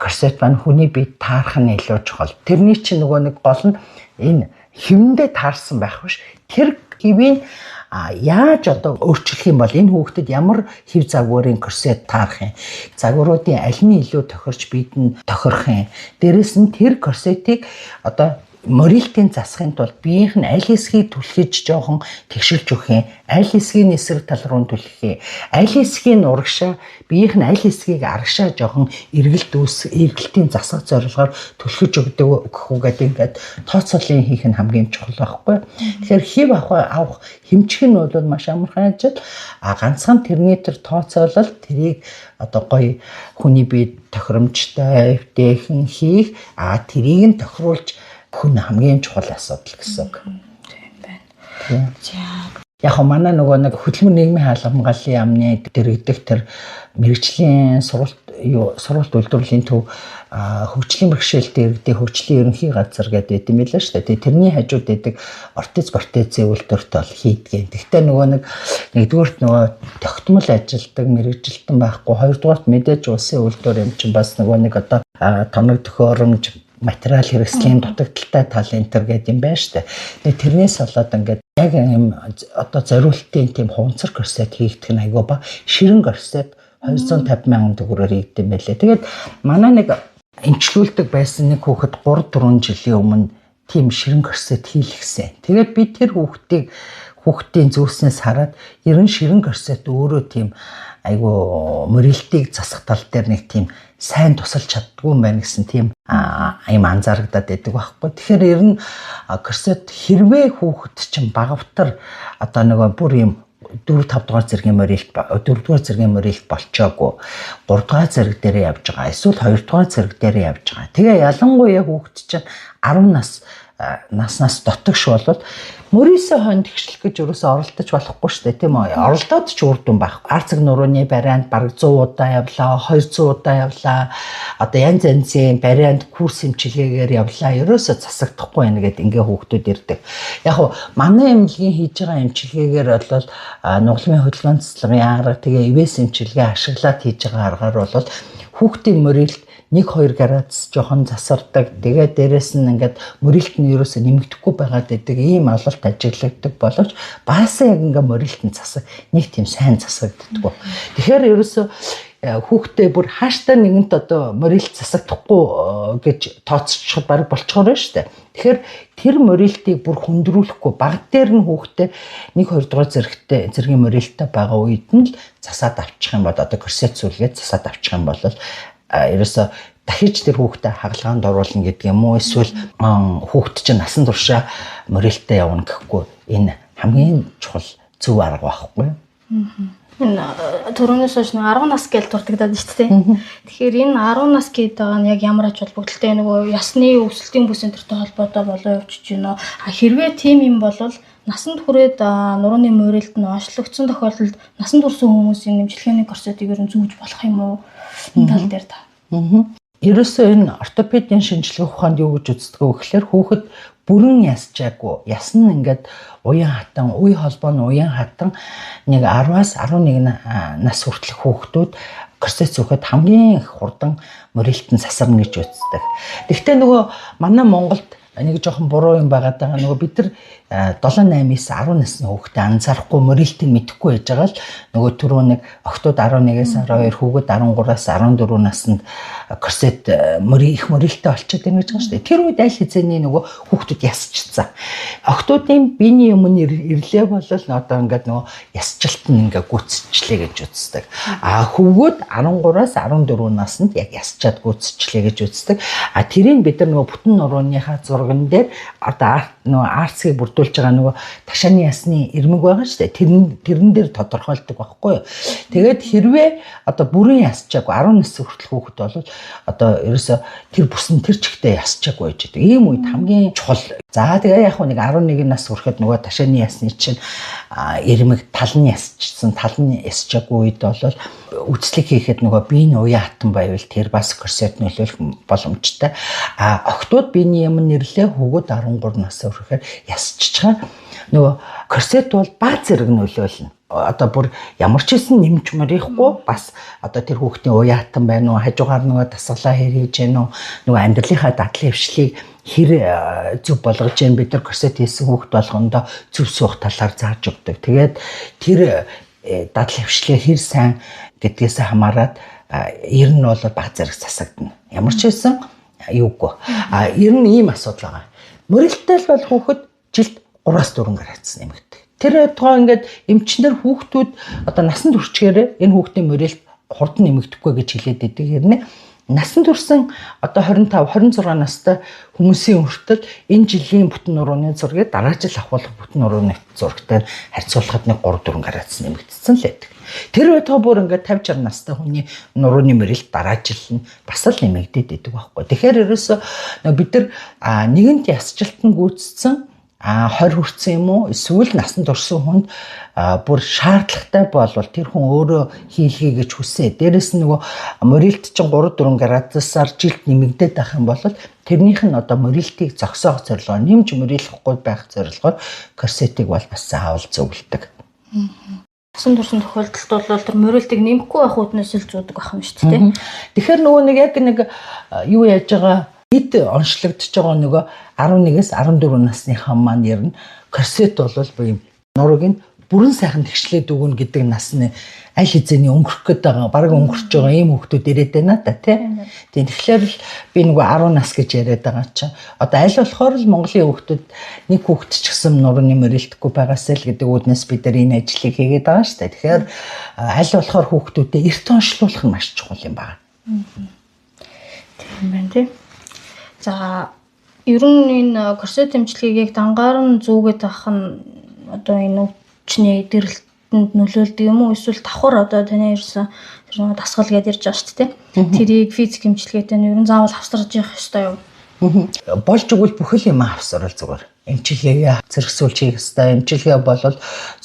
корсет маань хүний биед таарах нь илүү чухал. Тэрний чинь нөгөө нэг гол нь энэ хэмнэдээ таарсан байх биш. Тэр хивийн яаж одоо өөрчлөх юм бол энэ хүүхдэд ямар хэв загварын корсет таарах юм. Загваруудын аль нь илүү тохирч бидэнд тохирох юм. Дээрээс нь тэр корсетийг одоо морилтын засахын тулд биеийнх нь аль хэсгийг түлхэж жоохон тэгшилж өгөх юм. Аль хэсгийн эсрэг тал руу түлхэх юм. Аль хэсгийн урагшаа биеийнх нь аль хэсгийг арагшаа жоохон эргэлтийн засах зорилгоор түлхэж өгдөг гэх үгээд тооцоолын хийх нь хамгийн чухал байхгүй. Тэгэхээр хэв авах хэмжих нь бол маш амархан ажил. Ганцхан термометр тооцоолол тэрийг одоо гоё хүний биед тохиромжтой эвтэйхэн хийх тэрийг нь тохируулж хүн хамгийн чухал асуудал гэсэн үг. Тийм байна. За яг манай нөгөө нэг хөдөлмөр нийгмийн хаалгамгааллын яамны дэрэгдэх тэр мэрэгжлийн сургалт үйлдвэрлэлийн төв хөгжлийн бэрхшээлтэй иргэдийн хөгжлийн ерөнхий газар гэдэг юм байлаа шүү дээ. Тэрний хажууд байдаг ортез үйлдвэрт бол хийдгээ. Гэхдээ нөгөө нэгдүгээрт нөгөө тогтмол ажилдаг мэрэгжилтэн байхгүй, хоёрдугаарт мэдээж улсын үйлдвэр юм чинь бас нөгөө нэг одоо тоног төхөөрөмж материал хэрэгслийн дутагдaltaй тал энэ төр гэдэг юм байна шүү дээ. Тэрнээс болоод ингээд яг юм одоо зориултын тийм хуванцар корсет хийгдэх нь айгүй ба ширэн корсет 250,000 төгрөгөөр хийгдэв юм байлээ. Тэгээд манай нэг эмчлүүлдэг байсан нэг хүүхэд 3-4 жилийн өмнө тийм ширэн корсет хийлгэсэн. Тэгээд би тэр хүүхдийн зүйлснээс хараад ерөн ширэн корсет өөрөө тийм айгүй морилтыг засах тал дээр нэг тийм сайн тусалж чаддгүй юм байна гэсэн тийм юм анзаарагдаад байдаг байхгүй. Тэгэхээр ер нь корсет хэрвээ хүүхэд чинь багавтар одоо нөгөө бүр юм 4-5 дугаар зэргийн морилт 4 дугаар зэргийн морилт болчоогүй 3 дугаар зэрэг дээр явж байгаа. Эсвэл 2 дугаар зэрэг дээр явж байгаа. Тэгээ ялангуяа хүүхэд чинь 10 наснаас дотогш болоод мөрөөсөө хойно тэгшлэх гэж юусоо оролдож болохгүй шүү дээ, тийм үү? Оролдоод ч үр дүн байхгүй. Арцэг нурууны барианд бараг 100 удаа явлаа, 200 удаа явлаа. Одоо янз янзын барианд курс хэмжлэгээр явлаа. Ерөөсөө засагдахгүй байна гэд ингээ хүүхдүүд ирдэг. Яг уу манай эмнэлгийн хийж байгаа эмчилгээгээр бол нугалмын хөдөлгөөн цэцлэгийн арга тэгээ ивэс эмчилгээ ашиглаад хийж байгаа аргаар бол хүүхдийн мөрөлд 1-2 градус жоохон засардаг. Тэгээд дээрэс нь ингээд мөрөлт нь ерөөсөө нэмэгдэхгүй байгаад байдаг. Ийм ололт ажиглагддаг боловч баасаа яг ингээ мөрөлт нь засаг нэг тийм сайн засагддаггүй. Тэгэхээр ерөөсөө хүүхдээ бүр хааштай нэгэнт одоо мөрөлт засагдахгүй гэж тооцчих бараг болчгоор байна шүү дээ. Тэгэхээр тэр мөрөлтийг бүр хүндрүүлэхгүй баг дээр нь хүүхдээ 1-2 дугаар зэргийн мөрөлттэй байгаа үед нь л засаад авчих юм бол одоо корсет сүлгээд засаад авчих юм бол ерөөсө дахиж тэр хүүхдэд хагалгаанд оруулна гэдэг юм уу эсвэл хүүхд чинь насан туршаа морилттай явна гэхгүй энэ хамгийн чухал зөв арга байхгүй. Энэ түрүүнээс хойш 10 нас гэж дурддагдаад шүү дээ. Тэгэхээр энэ 10 нас гэдэг байгаа нь яг ямар ач холбогдолтой нөгөө ясны өсөлтийн бүс энтертэй холбоотой болоо явчихж байна. Хэрвээ тийм юм бол насанд хүрээд нурууны морилт нь онцлогдсон тохиолдолд насанд хүрсэн хүмүүсийн нэмжлэгээний корсетыг ер нь зүүж болох юм уу? Энэ тал дээр та. Ерөөсөө энэ ортопедийн шинжилгээ ухаанд юу гэж үздэг вэ гэхээр хүүхэд бүрэн ясчаагүй. Яс нь ингээд уян хатан, үе холбоо нь уян хатан нэг 10-аас 11 нас хүртэлх хүүхдүүд корсет зүүхэд хамгийн их хурдан морилтын засарна гэж үздэг. Гэхдээ нөгөө манай Монголд нэг жоохон буруу юм байгаад байгаа. Нөгөө бид нар 7-8-аас 10 насны хүүхдэд анзаарахгүй морилтыг мэдэхгүй байж байгаа л нөгөө түрүү нэг октод 11-аас 12 хүүхэд 13-аас 14 наснд корсет их морилттэй болчиход байна гэж байгаа шүү дээ. Тэр үед аль хэзээний нөгөө хүүхдүүд ясчихсан. Октодын биений өмнө ирлээ болол одоо ингээд нөгөө ясчлалт нь ингээд гүцчихлээ гэж үздэг. Хүүхэд 13-аас 14 наснд яг ясчаад гүцчихлээ гэж үздэг. Тэрийг бид нар нөгөө бүтэн нурууныхаа зурган дээр одоо нөгөө арцгийг бүрдүүлж байгаа нөгөө ташааны ясны ирмэг байгаа шүү дээ. Тэрэн дээр тодорхойлдог байхгүй юу. Тэгээд хэрвээ одоо бүрэн ясчаагүй 10 нас хүртэл хүүхэд бол одоо ерөөсө тэр бүсэн тэр чигтээ ясчаагүй байж байгаа. Ийм үед хамгийн чухал. За тэгээ яг нэг 11 нас хүрэхэд нөгөө ташааны ясны чинь ирмэг тал нь ясчихсан, тал нь ясчаагүй үед бол үцлэг хийхэд нөгөө биений уян хатан байвал тэр бас корсет нөлөөлөх боломжтой. Октод биений юм нэрлээ хүүхэд 13 нас хүрэхээр ясчихсан. Нөгөө корсет бол баг зэрэг нөлөөлнө. одоо бүр ямар ч хэсэн нэмж мөрөхгүй бас одоо тэр хүүхдийн уяатан байна уу, хажуугаар нөгөө дасгалаа хийж гэнэ үү, нөгөө амьдралынхаа дадлын хвшлийг хэр зөв болгож гэн бид нар корсет хийсэн хүүхд болгондоо зөв суух талаар зааж өгдөг. Тэгээд тэр дадлын хвшлээ хэр сайн гэдгээс хамаарат ер нь бол баг зэрэг засагдана. Ямар ч хэсэн юугүй. Ер нь ийм асуудал байгаа. Мөрөлттэй л бол хүүхэд жилд 3-4 градус нэмэгддэг. Тэр тоо ингээд эмчнэр хүүхдүүд одоо насан туршигээрээ энэ хүүхдийн мөрөлт хурдан нэмэгдэхгүй гэж хэлээд байдаг. Хэрнээ насан турсан одоо 25 26 настай хүмүүсийн хүртэл энэ жилийн бүтэн нурууны зургийг дараа жил авахлах бүтэн нурууны зурагтай харьцуулахад нэг 3-4 градус нэмэгдсэн л байдаг. Тэр байтугай бүр ингээд 50 60 настай хүний нурууны мөрөлт дараа жил нь бас л нэмэгдээд байдаг байхгүй. Тэгэхээр ерөөсөө бид нар нэгэнт ясчлалтан гүйцэтгэсэн 20 хүрсэн юм уу эсвэл насанд турсан хүнд бүр шаардлагатай болвол тэр хүн өөрөө хийлгээ гэж хүсээ. Дээрэс нь нөгөө мөрөлт чинь 3-4 градусаар жилд нэмэгдээд байх юм бол тэрнийх нь одоо мөрөлтийг зогсоох зорилгоор нэмж мөрөлөхгүй байх зорилгоор корсетыг бол бас заавал зөвлөдөг. Насан турсан тохиолдолд бол тэр мөрөлтийг нэмэхгүй байх үднээс л зүүдэг байх юм шүү дээ. Тэгэхээр нөгөө нэг юу яаж байгаа хэд онцлогдож байгаа нөгөө 11-ээс 14 насныхаа маань ер нь корсет бол юм нурууг нь бүрэн сайхан тэгшлээд өгнө гэдэг нас нь аль хэзээний өнгөрөх гээд байгаа баг өнгөрч байгаа ийм хүүхдүүд ирээд байна да тийм. Тэгэхээр би нөгөө 10 нас гэж яриад байгаа чинь одоо аль болохоор л Монголын хүүхдүүд нэг хүүхд ч гэсэн нурууны мөрөлдөхгүй байгаасаа л гэдэг үднээс бид нар энэ ажлыг хийгээд байгаа шүү дээ. Тэгэхээр аль болохоор хүүхдүүдэд эрт онцлуулах нь маш чухал юм байна. Тийм байна тийм. За ер нь энэ корсет эмчилгээг дангаар нь зүүгээд авах нь одоо энэ өвчний дэрэлтэнд нөлөөлдөг юм уу эсвэл давхар одоо таны ирсэн тэр нэг дасгал гэдээ ярьж байгаа шүү дээ. Тэрийг физик эмчилгээтэй нь ер нь заавал авсарж явах ёстой юу? Болж игэл бүхэл юм авсарал зүгээр. Эмчилгээгээ зэрэгсүүлж хийх ёстой. Эмчилгээ бол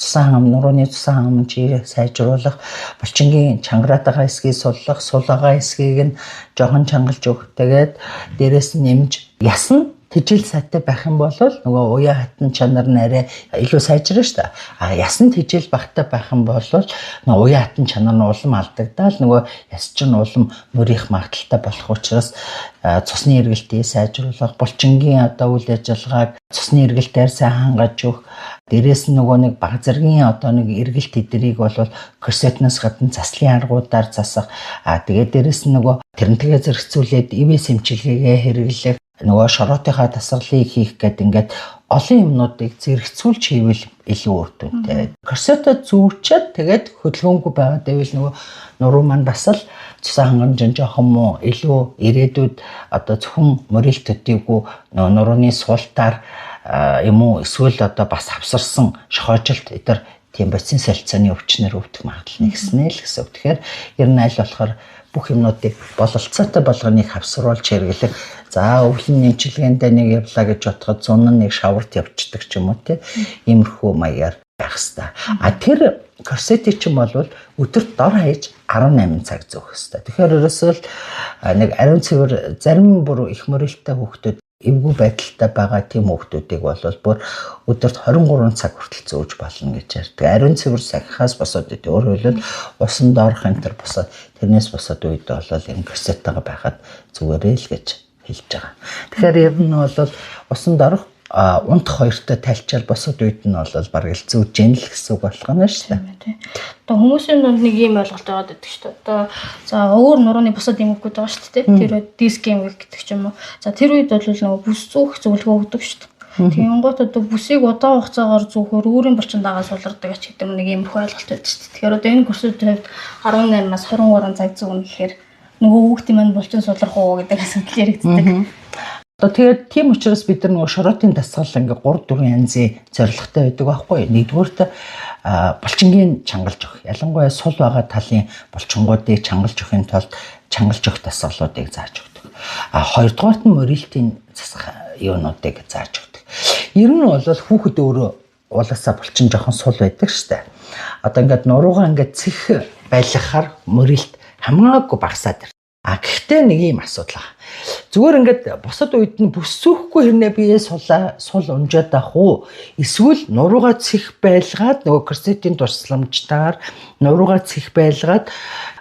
цусан хам нурууны цусан хамжийг сайжруулах, булчингийн чангараатаа хэсгийг суллах, сулаагаа хэсгийг нь жоохон чангалж өгөх. Тэгээд дээрээс нь нэмж ясна тижил сайтай байх юм бол нөгөө уяа хатан чанар нь арай илүү сайжрна шүү дээ. Ясан тижил багтай байх юм бол нөгөө уяа хатан чанар нь улам алдагдаал нөгөө яс чинь улам мөрийнх магадaltaй болох учраас цусны эргэлтийг сайжруулах, булчингийн одоо үйл ажиллагааг цусны эргэлтээр сайн хангаж өгөх. Дээрээс нь нөгөө нэг баг зэргийн одоо нэг эргэлт эдрийг бол корсетнаас гадна заслын аргуудаар засах. Тэгээд дээрээс нь нөгөө тэрнтэйгээ зэрэгцүүлээд ивэс эмчилгээгээ хэрэглэх, нөгөө шороотынхаа дасгалыг хийх гэдэг ингээд олон юмнуудыг зэрэгцүүлж хийвэл илүү үр дүнтэй. Корсетоо зүүчээд тэгээд хөдөлгөөнгүй байгаад байвал нөгөө нуруу маань бас л цусан хангамж жоохон муу илүү ирээдүйд одоо зөвхөн мөрөлт төдийгүй нурууны суултаар юм уу эсвэл одоо бас хавсарсан шохоожилт эдгээр тийм бодис солилцооны өвчнөр өвдөх магадлал нэгснэ л гэсэн үг. Тэгэхээр ер нь аль болохоор бүх юмнуудыг бололцоотой болгоныг хавсруулж хэрэглэх. За өвлийн эмчилгээндээ нэг явлаа гэж бодоход 101 шаварт явчихдаг ч юм уу тийм. Иймэрхүү маягаар байх хэвээр. Тэр корсетик ч юм бол өдөрт дор хаяж 18 цаг зөөх хэвээр. Тэгэхээр ерөөсөө нэг ариун цэвэр зарим бүр их мөрөлттэй хүүхдүүд эвгүй байдалтай байгаа тийм хүүхдүүдийг бол бүр өдөрт 23 цаг хүртэл зөөж болно гэж ярьдаг. Ариун цэвэр сахихаас босоод идэв. Өөрөөр хэлбэл усан доорх энэ төр босоод тэрнээс босоод үед бол энэ корсеттайгаа байхад зүгээрээ л гэж хэлж байгаа. Тэгэхээр ер нь бол усан доорх унтах хоёртой тайлчаал босоод үед нь бол бараг л зүүж гэн л гэсэн үг болох нь шүү дээ. Одоо хүмүүсийн дунд нэг ийм ойлголт байгаа гэдэг шүү дээ. Одоо за өөр нурууны босоод эмгэгүүд байгаа шүү дээ. Тэр диск эмгэг гэдэг ч юм уу. За тэр үед бол нөгөө бүс зүүх зөвлөгөө өгдөг шүү дээ. Тэгэнгუთ одоо бүсийг удаан хугацаагаар зүүхээр өөрийн булчин дагаа сулардаг ч гэдэг нэг иймэрхүү ойлголт байдаг шүү дээ. Тэгэхээр одоо энэ курсуудын хувьд 18-аас 23 цаг зүүнэ гэхээр нөгөө хүүхдийн маань булчин сулрах уу гэдэг асуудал яригддаг. Одоо тэгээд тийм учраас бид нар нөгөө шороотын дасгал ингээ 3-4 янзын зорилготой байдаг байхгүй. Нэгдүгээрт булчингийн чангалж өгөх. Ялангуяа сул байгаа талын булчингуудыг чангалж өгөхын тулд чангалж өгөх дасгалуудыг зааж өгдөг. Хоёрдугаарт нь мөрөлтийн засах юунуудыг зааж өгдөг. Ер нь бол хүүхэд өөрөө уулаасаа булчин жоохон сул байдаг штэ. Одоо ингээд нуруугаа ингээд цэх байлгахаар мөрөлт хамаагүй багасаад Гэхдээ нэг юм асуудал байна. Зүгээр ингээд босод үед нь бүсцүүхгүй хэрнээ бие сул унжаад авах уу? Эсвэл нуруугаа цэх байлгаад нөгөө корсетийн дурсламжтайгаар нуруугаа цэх байлгаад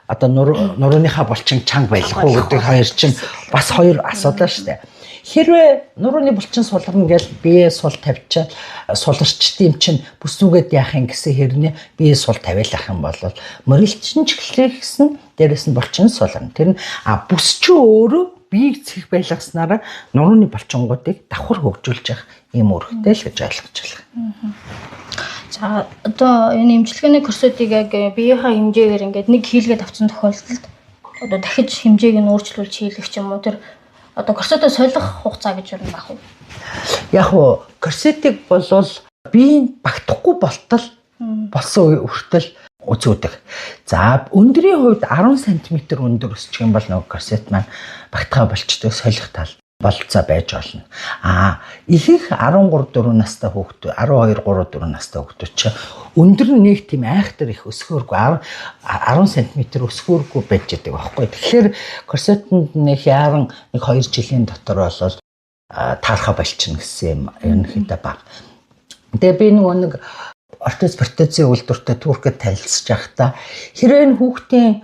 одоо нурууныхаа булчин чанга байлгах уу гэдэг хоёр чинь бас хоёр асуудал шүү дээ. Хэрвээ нурууны булчин сулгана гэж бие сул тавьчаад суларчт юм чинь бүсүүгээд яах юм гэсэн хэрнээ бие сул тавиалах юм бол мөрөлчин ч гэхлээсэн дээрэс нь булчин сулна. Тэр нь бүс чи өөрөө биеийг цэх байлгаснараа нурууны булчингуудыг давхар хөгжүүлж явах юм үүрэгтэй л гэж ойлгож байна. За одоо энэ эмчилгээний курсуудыг яг биеийнхаа хэмжээгээр ингээд нэг хийлгээд авсан тохиолдолд одоо дахиж хэмжээг нь өөрчлүүлж хийлгэх юм уу тэр одоо корсетоо солих хугацаа гэж юу байх вэ? Яг уу корсетыг болвол биеийн багтахгүй болтол болсон хүртэл үзүүдэг. За өндрийн хувьд 10 см өндөр өсчих юм бол нөгөө корсет маань багтгаа болчтой солих тал болцоо байж болно. Ихэнх 13-4 настай хүүхдүүд 12-3-4 настай хүүхдүүд чи өндөр нь нэг тийм айхтар их өсгөөргүй 10 см өсгөөргүй байж байгаа байхгүй. Тэгэхээр корсетонд нэг яран нэг 2 жилийн дотор болол таарха болчихно гэсэн юм ерөнхийдөө баг. Тэгээ би нэг ортез-протезийн үйлдвэртэй Туркид танилцж байхдаа хэрвээ хүүхдийн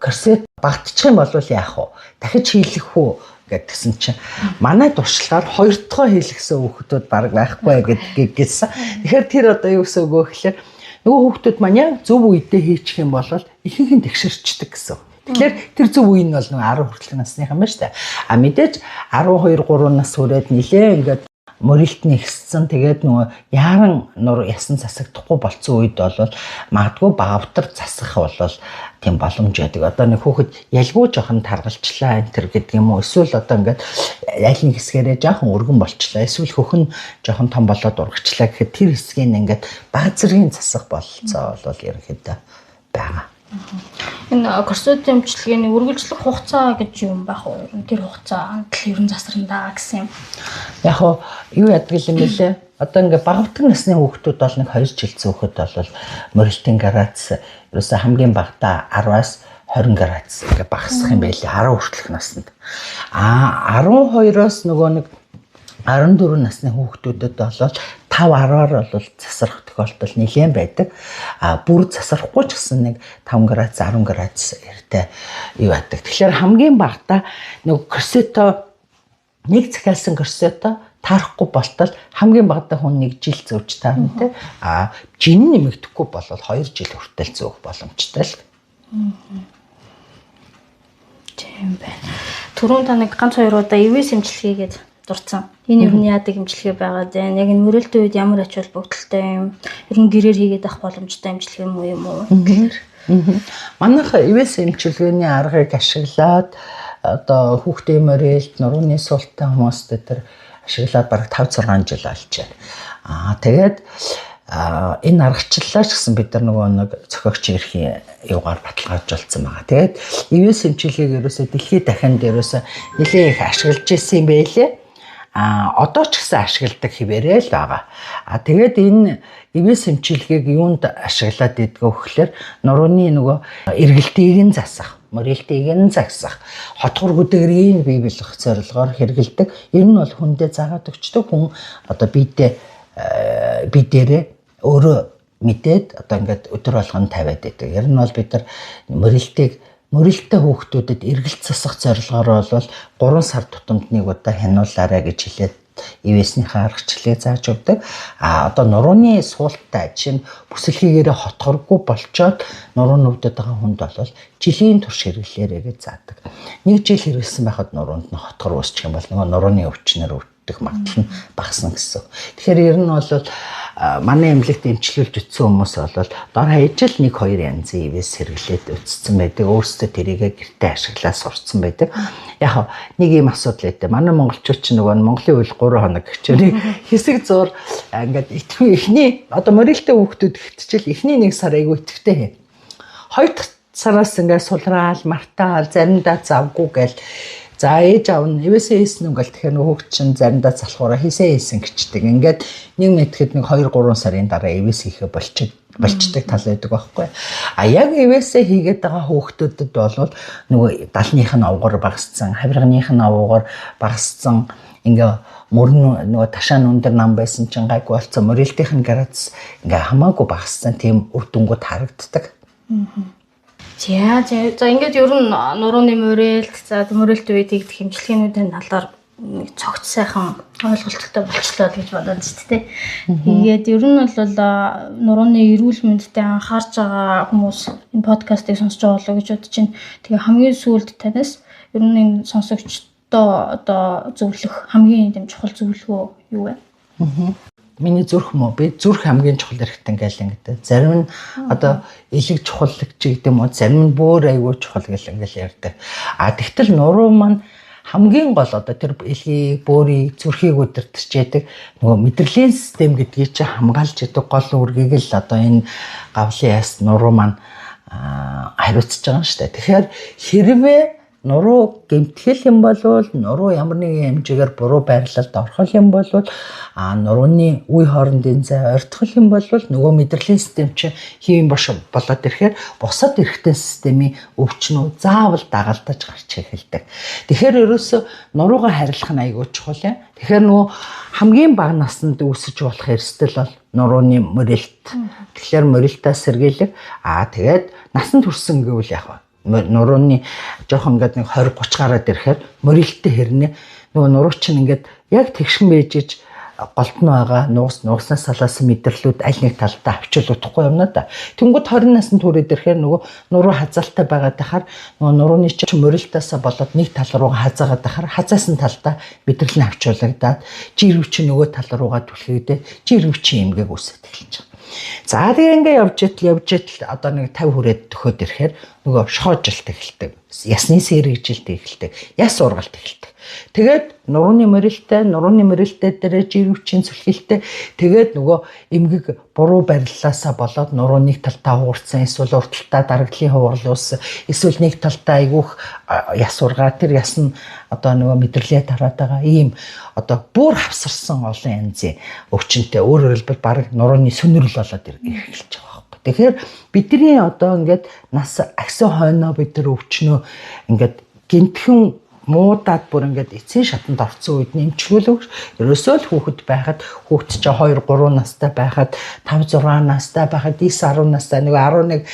корсет багтчих юм бол яах вэ? Дахиж хийлгэх үү гэдгсэн чинь манай туршлагаар 2 дахь хийлгэсэн хүүхдүүд баг байхгүй гэдгийгсэн. Тэгэхээр тэр одоо юу гэсэн үг вэ гэхээр нөгөө хүүхдүүд маань яг зөв үедээ хийчих юм бол ихэнх нь тэгшэрчдэг гэсэн. Тэгэхээр тэр зөв үе нь бол нөгөө 10 хүртэлх насныхан байна шүү дээ. Мэдээж 12-3 нас хүрээд нилээ ингээд мөрөлтний ихссэн тэгээд нөгөө яран нур ясан засагдахгүй болцсон үед бол магадгүй багавтар засах бол тийм боломж байдаг. Одоо нэг хүүхэд ялгүй жоохон таргалчлаа энэ төр гэдэг юм уу? Эсвэл одоо ингээд аль нэг хэсгээрээ жоохон өргөн болчлаа. Эсвэл хөхн жоохон том болоод урагчлаа гэхэд тэр хэсгийг ингээд баг зэргийн засах болцоо бол ерөнхийдөө байгаа. Энэ корсет эмчилгээний үргэлжлэх хугацаа гэж юм байх уу? Тэр хугацаанд л ерөн засрандаа гэсэн юм. Яг юу яддаг юм бэлээ? Одоо ингээ багавтар насны хүүхдүүд бол нэг 2 жил зөөхөд бол мөрөлтийн градус ерөөсө хамгийн багадаа 10-аас 20 градус ингээ багасах юм байлээ 10 хүртэлх наснд. 12-оос нөгөө нэг 14 насны хүүхдүүдэд бол 5-10-аар бол засрах тохиолдол нэлээд байдаг. Бүр засрахгүй ч гэсэн нэг 5 градус 10 градус эртээ юу яддаг. Тэгэхээр хамгийн багадаа нөгөө корсето нэг захиалсан корсето таарахгүй болтол хамгийн багадаа хүн 1 жил зөөж таарна те. Жин нэмэгдэхгүй бол 2 жил хүртэл зөөх боломжтой л. Тийм байна. Түрүүн та нэг ганц 2 удаа ивэс эмчилгээгээд дурдсан. Энэ юу яадаг эмчилгээ байгаа дээ. Яг энэ мөрөлтийн үед ямар ач холбогдолтой юм? Ер нь гэрээр хийгээд авах боломжтой эмчилгээ юм уу? Манайх ивэс эмчилгээний аргыг ашиглаад одоо хүүхдийн мөрөлт, нурууны суулттай хүмүүстэй тэр ашиглаад бараг 5-6 жил болж байна. Тэгээд энэ аргачлалаа ч гэсэн бид нар нөгөө нэг зохиогч эрхийн юугаар баталгаажуулсан байгаа. Тэгээд ивэс эмчилгээг ерөөсөө дэлхийд дахинд ерөөсөө нэлээд их ашиглаж ирсэн юм байлээ. Одоо ч гэсэн ашигладаг хിവэрээ л байгаа. Тэгээд энэ ивэс эмчилгээг юунд ашиглаад идэгвэ гэхээр нурууны нөгөө эргэлтийг нь засах, мөрөлтийг нь засах, хотгор бүдгэрийг бий болгох зорилгоор хэрэгэлдэг. Ер нь бол хүндээ заагаад өгчдөг хүн одоо бидээрээ өөрөө мэдээд одоо ингээд өдөр болгон тавиад байдаг. Ер нь бол бид нар мөрөлттэй хүүхдүүдэд эргэлт засах зорилгоор бол 3 сар тутамд нэг удаа хянуулаарай гэж хэлээд ивэснийхээ аргачлалыг зааж өгдөг. Одоо нурууны суулттай чинь бүсэлхийгээрээ хотгоргүй болчоод нурууны өвдөд байгаа хүнд бол жилийн турш хэрэглээрэй гэж заадаг. 1 жил хэрэглэсэн байхад нуруунд нь хотгор үүсчих юм бол нөгөө нурууны өвчнөр өвдөх магадлал нь багасна гэсэн. Тэгэхээр ер нь бол манай эмнэлэгт эмчилүүлж үтсэн хүмүүс бол дор хаяж л 1-2 янзын ивэс хэрэглээд үтцсэн байдаг. Өөрсдөө тэрийгэ гэртээ ашиглаад сурцсан байдаг. Яг нэг юм асуудал өгдөө. Манай монголчууд ч нөгөө Монголын үйл 3 хоног гэчээр хэсэг зур ингээд эхний одоо мөрөлтөө хүүхдүүд ихтчил эхний 1 сар айгу итгэвтэй. 2 дахь сараас ингээд сулраал, мартаал, заримдаа завгүй гээл За ээж аав нь эвээсээ хийсэн юм гэл тэгэхээр хүүхд чинь заримдаа залхуураа хийсэн гэчдэг. Ингээд нэг мэтгэхэд нэг 2-3 сарын дараа эвээс хийхэ болчдөг тал байдаг байхгүй. А яг эвээсээ хийгээд байгаа хүүхдүүдэд бол нөгөө далных нь овгор багассан, хавирганых нь овгор багассан ингээ мөрн нөгөө ташаан өндөр нам байсан чинь гайгүй болцсон. Мөрөлтийнх нь градус ингээ хамаагүй багассан тийм үр дүнгууд харагддаг. За ингээд ер нь нурууны мөрөлт, за мөрөлт үед хийгдэх хэмжлэгээнүүдийн талаар нэг цогц сайхан ойлголттой болчлоо гэж бодоод шүү дээ. Тэгээд ер нь бол нурууны эрүүл мэндэд анхаарч байгаа хүмүүс энэ подкастыг сонсож байгаа болоо гэж бодож байна. Тэгээ хамгийн сүүлд танаас ер нь энэ сонсогчдоо одоо зөвлөх хамгийн юм чухал зөвлөгөө юу вэ? Миний зүрх мө би зүрх хамгийн чухал хэрэгтэй ингээл ингээд зарим нь одоо элэг чухалч гэдэг юм уу зарим нь бөөр аягүй чухал гэл ингээл ярьдаг. А тэгтэл нуруу маань хамгийн гол одоо тэр элгийг бөөрийг зүрхийг удирдах яадаг нөгөө мэдрэлийн систем гэдгийг чи хамгаалж идэг гол үргийг л одоо энэ гавлын яс нуруу маань хариуцж байгаа юм шүү дээ. Тэгэхээр хэрвээ нуруу гэмтгэл юм болвол нуруу ямар нэгэн хэмжээгээр буруу байрлалд орох юм болвол нурууны үе хоорондын зай ойртох юм болвол нөгөө мэдрэлийн систем чи хийм бош болоод ирэхээр бусад эрхтэн системийн өвчнүүд заавал дагалдаж гарч эхэлдэг. Тэгэхээр ерөөсө нуруугаа харилцах нь айгүй чухал юм. Тэгэхээр нөгөө хамгийн бага наснд үүсэж болох эрсдэл бол нурууны мөрөлт. Тэгэхээр мөрөлтөө сэргийлэг тэгээд насанд хүрсэн гэвэл яг нурууны жоохон ингээд нэг 20-30 гараад ирэхээр мөрөлттэй хэрнээ нөгөө нуруу чинь ингээд яг тэгшин бийжж голтон байгаа нууснаас салаасан мэдрэлүүд аль нэг талдаа авчил удахгүй юм да. Тэнгүүд 20 наснд хүрээд ирэхээр нөгөө нуруу хазаалтай байгаад тахаар нөгөө нурууны чинь мөрөлтөөсөө болоод нэг тал руу хазаагаад тахаар хазаасан талдаа мэдрэл нь авчуулагдаад жирв чи нөгөө тал руугаа түлхэгдээ жирв чи эмгээг үсэт эхэлж байгаа. За тэгээ ингээ явж идэл одоо нэг 50 хүрээд төхөөд ирэхээр нөгөө шоожилт эхэлдэг. Ясны сэрэгжилт эхэлдэг. Яс ургалт эхэлдэг. Тэгээд нурууны мөрөлттэй дээр жирвчийн зүлхэлтэй тэгээд нөгөө эмгэг буруу бариллаасаа болоод нурууныг талтаа хуурсан эсвэл урталтаа дарагдлын хуурал ус эсвэл нэг талтаа айгүйх яс ургаа тэр яс нь одоо нөгөө мэдрэлээ тараад байгаа ийм одоо бүр хавсарсан олон янзын өвчнөд өөрөөр хэлбэл баг нурууны сүнэрл болоод эхэлж байгаа. Тэгэхээр бидний одоо ингээд нас агсан хойноо бид нар өвчнөө ингээд гинтхэн муудаад бүр ингээд эцсийн шатанд орсон үед нэмчгүүлэг ерөөсөө л хүүхэд байхад хүүхэд ч 2 3 настай байхад 5 6 настай байхад 9 10 настай нэг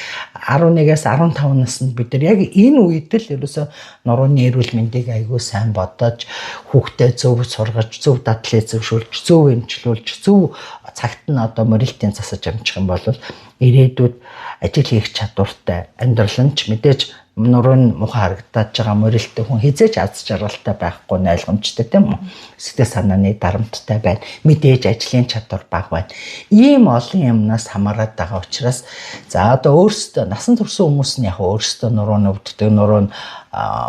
11-ээс 15 наснд бид нар яг энэ үед л ерөөсөө нурууны эрүүл мэндийг аягүй сайн бодож хүүхдээ зөв сургаж зөв дадлыг зөвшөөрж зөв эмчлүүлж зөв цагт нь одоо мөрөлтийн засаж амжих юм бол ирээдүйд ажил хийх чадвартай амьдрал нь ч мэдээж нурууны мухаа харагдаж байгаа мөрөлттэй хүн хизээч аз жаргалтай байхгүй нь ойлгомжтой тийм үү? Сэтгэл санааны дарамттай байна. Мэдээж ажлын чадвар бага байна. Ийм олон юмнаас хамаарат байгаа учраас за одоо өөрсдөө насан турсан хүмүүс нь яг өөрсдөө нурууны өвддөг нуруу нь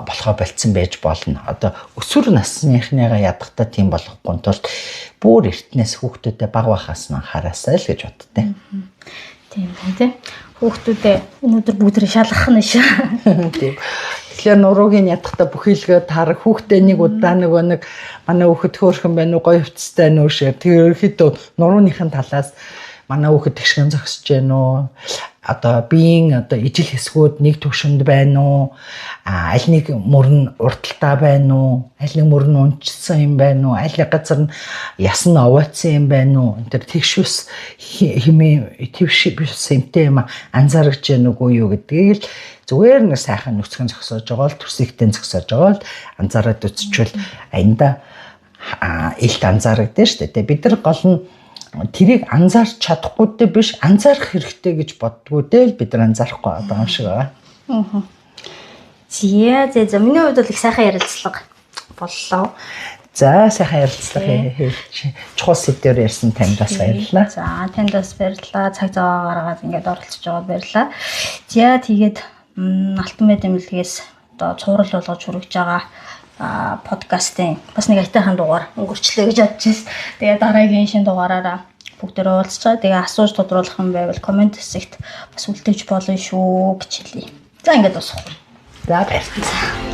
болохоо болцсон байж болно. Одоо өсвөр насныхныгаа ядахтаа тийм болохгүй тул бүр эртнээс хүүхдүүдэд бага байхаас нь анхаараасай л гэж боддтой. Тийм тийм. Хүүхдүүдээ өнөөдөр бүгд шалгах нь шүү. Тийм. Тэгэхээр нуруугийн ядахта бүхийлгээ тар хүүхдээ нэг удаа нөгөө нэг манай хүүхэд хөөрхөн байна уу гоё хөвцтэй нөө шээ. Тэр ерөөхдөө нурууныхын талаас манай хүүхэд тэгшгэн зогсож байна уу? Одоо биеийн одоо ижил хэсгүүд нэг төвшөнд байна уу? Аль нэг мөрн урталтай байна уу? Аль нэг мөрн унчсан юм байна уу? Аль нэг газар нь яс нь овоцсон юм байна уу? Тэр тэгшвс твш симптом анзаарч байна уу юу гэдгийг л зүгээр нэг сайхан нүцгэн зогсоож байгаа бол төрсөгтэн зогсоож байгаа л анзаараад үзчихвэл аянда илт анзаарагдсан шүү дээ. Бид нар гол нь тэрийг анзаарч чадахгүйдээ биш анзаарах хэрэгтэй гэж боддгоо дээ бид нар анзаарахгүй байгаа юм шиг байгаа. За миний хувьд бол их сайхан ярилцлага боллоо. За сайхан ярилцлага хийж чухал сэдвээр ярьсан танд бас баярлалаа. За танд бас баярлалаа. Цаг зав гаргаад ингээд оролцож байгаад баярлалаа. За тэгээд алтан мэд эмнэлгээс одоо цуврал болгож хүргэж байгаа подкастын бас нэг айтайхан дугаар өнгөрчлөө гэж бодож байна. Тэгээ дараагийн шинэ дугаараараа бүгдээрээ уулзч байгаа. Тэгээ асууж тодруулах юм байвал комент хэсэгт бас үлдээж болно шүү гэж хэлье. За ингээд дуусгах. За баярлалаа.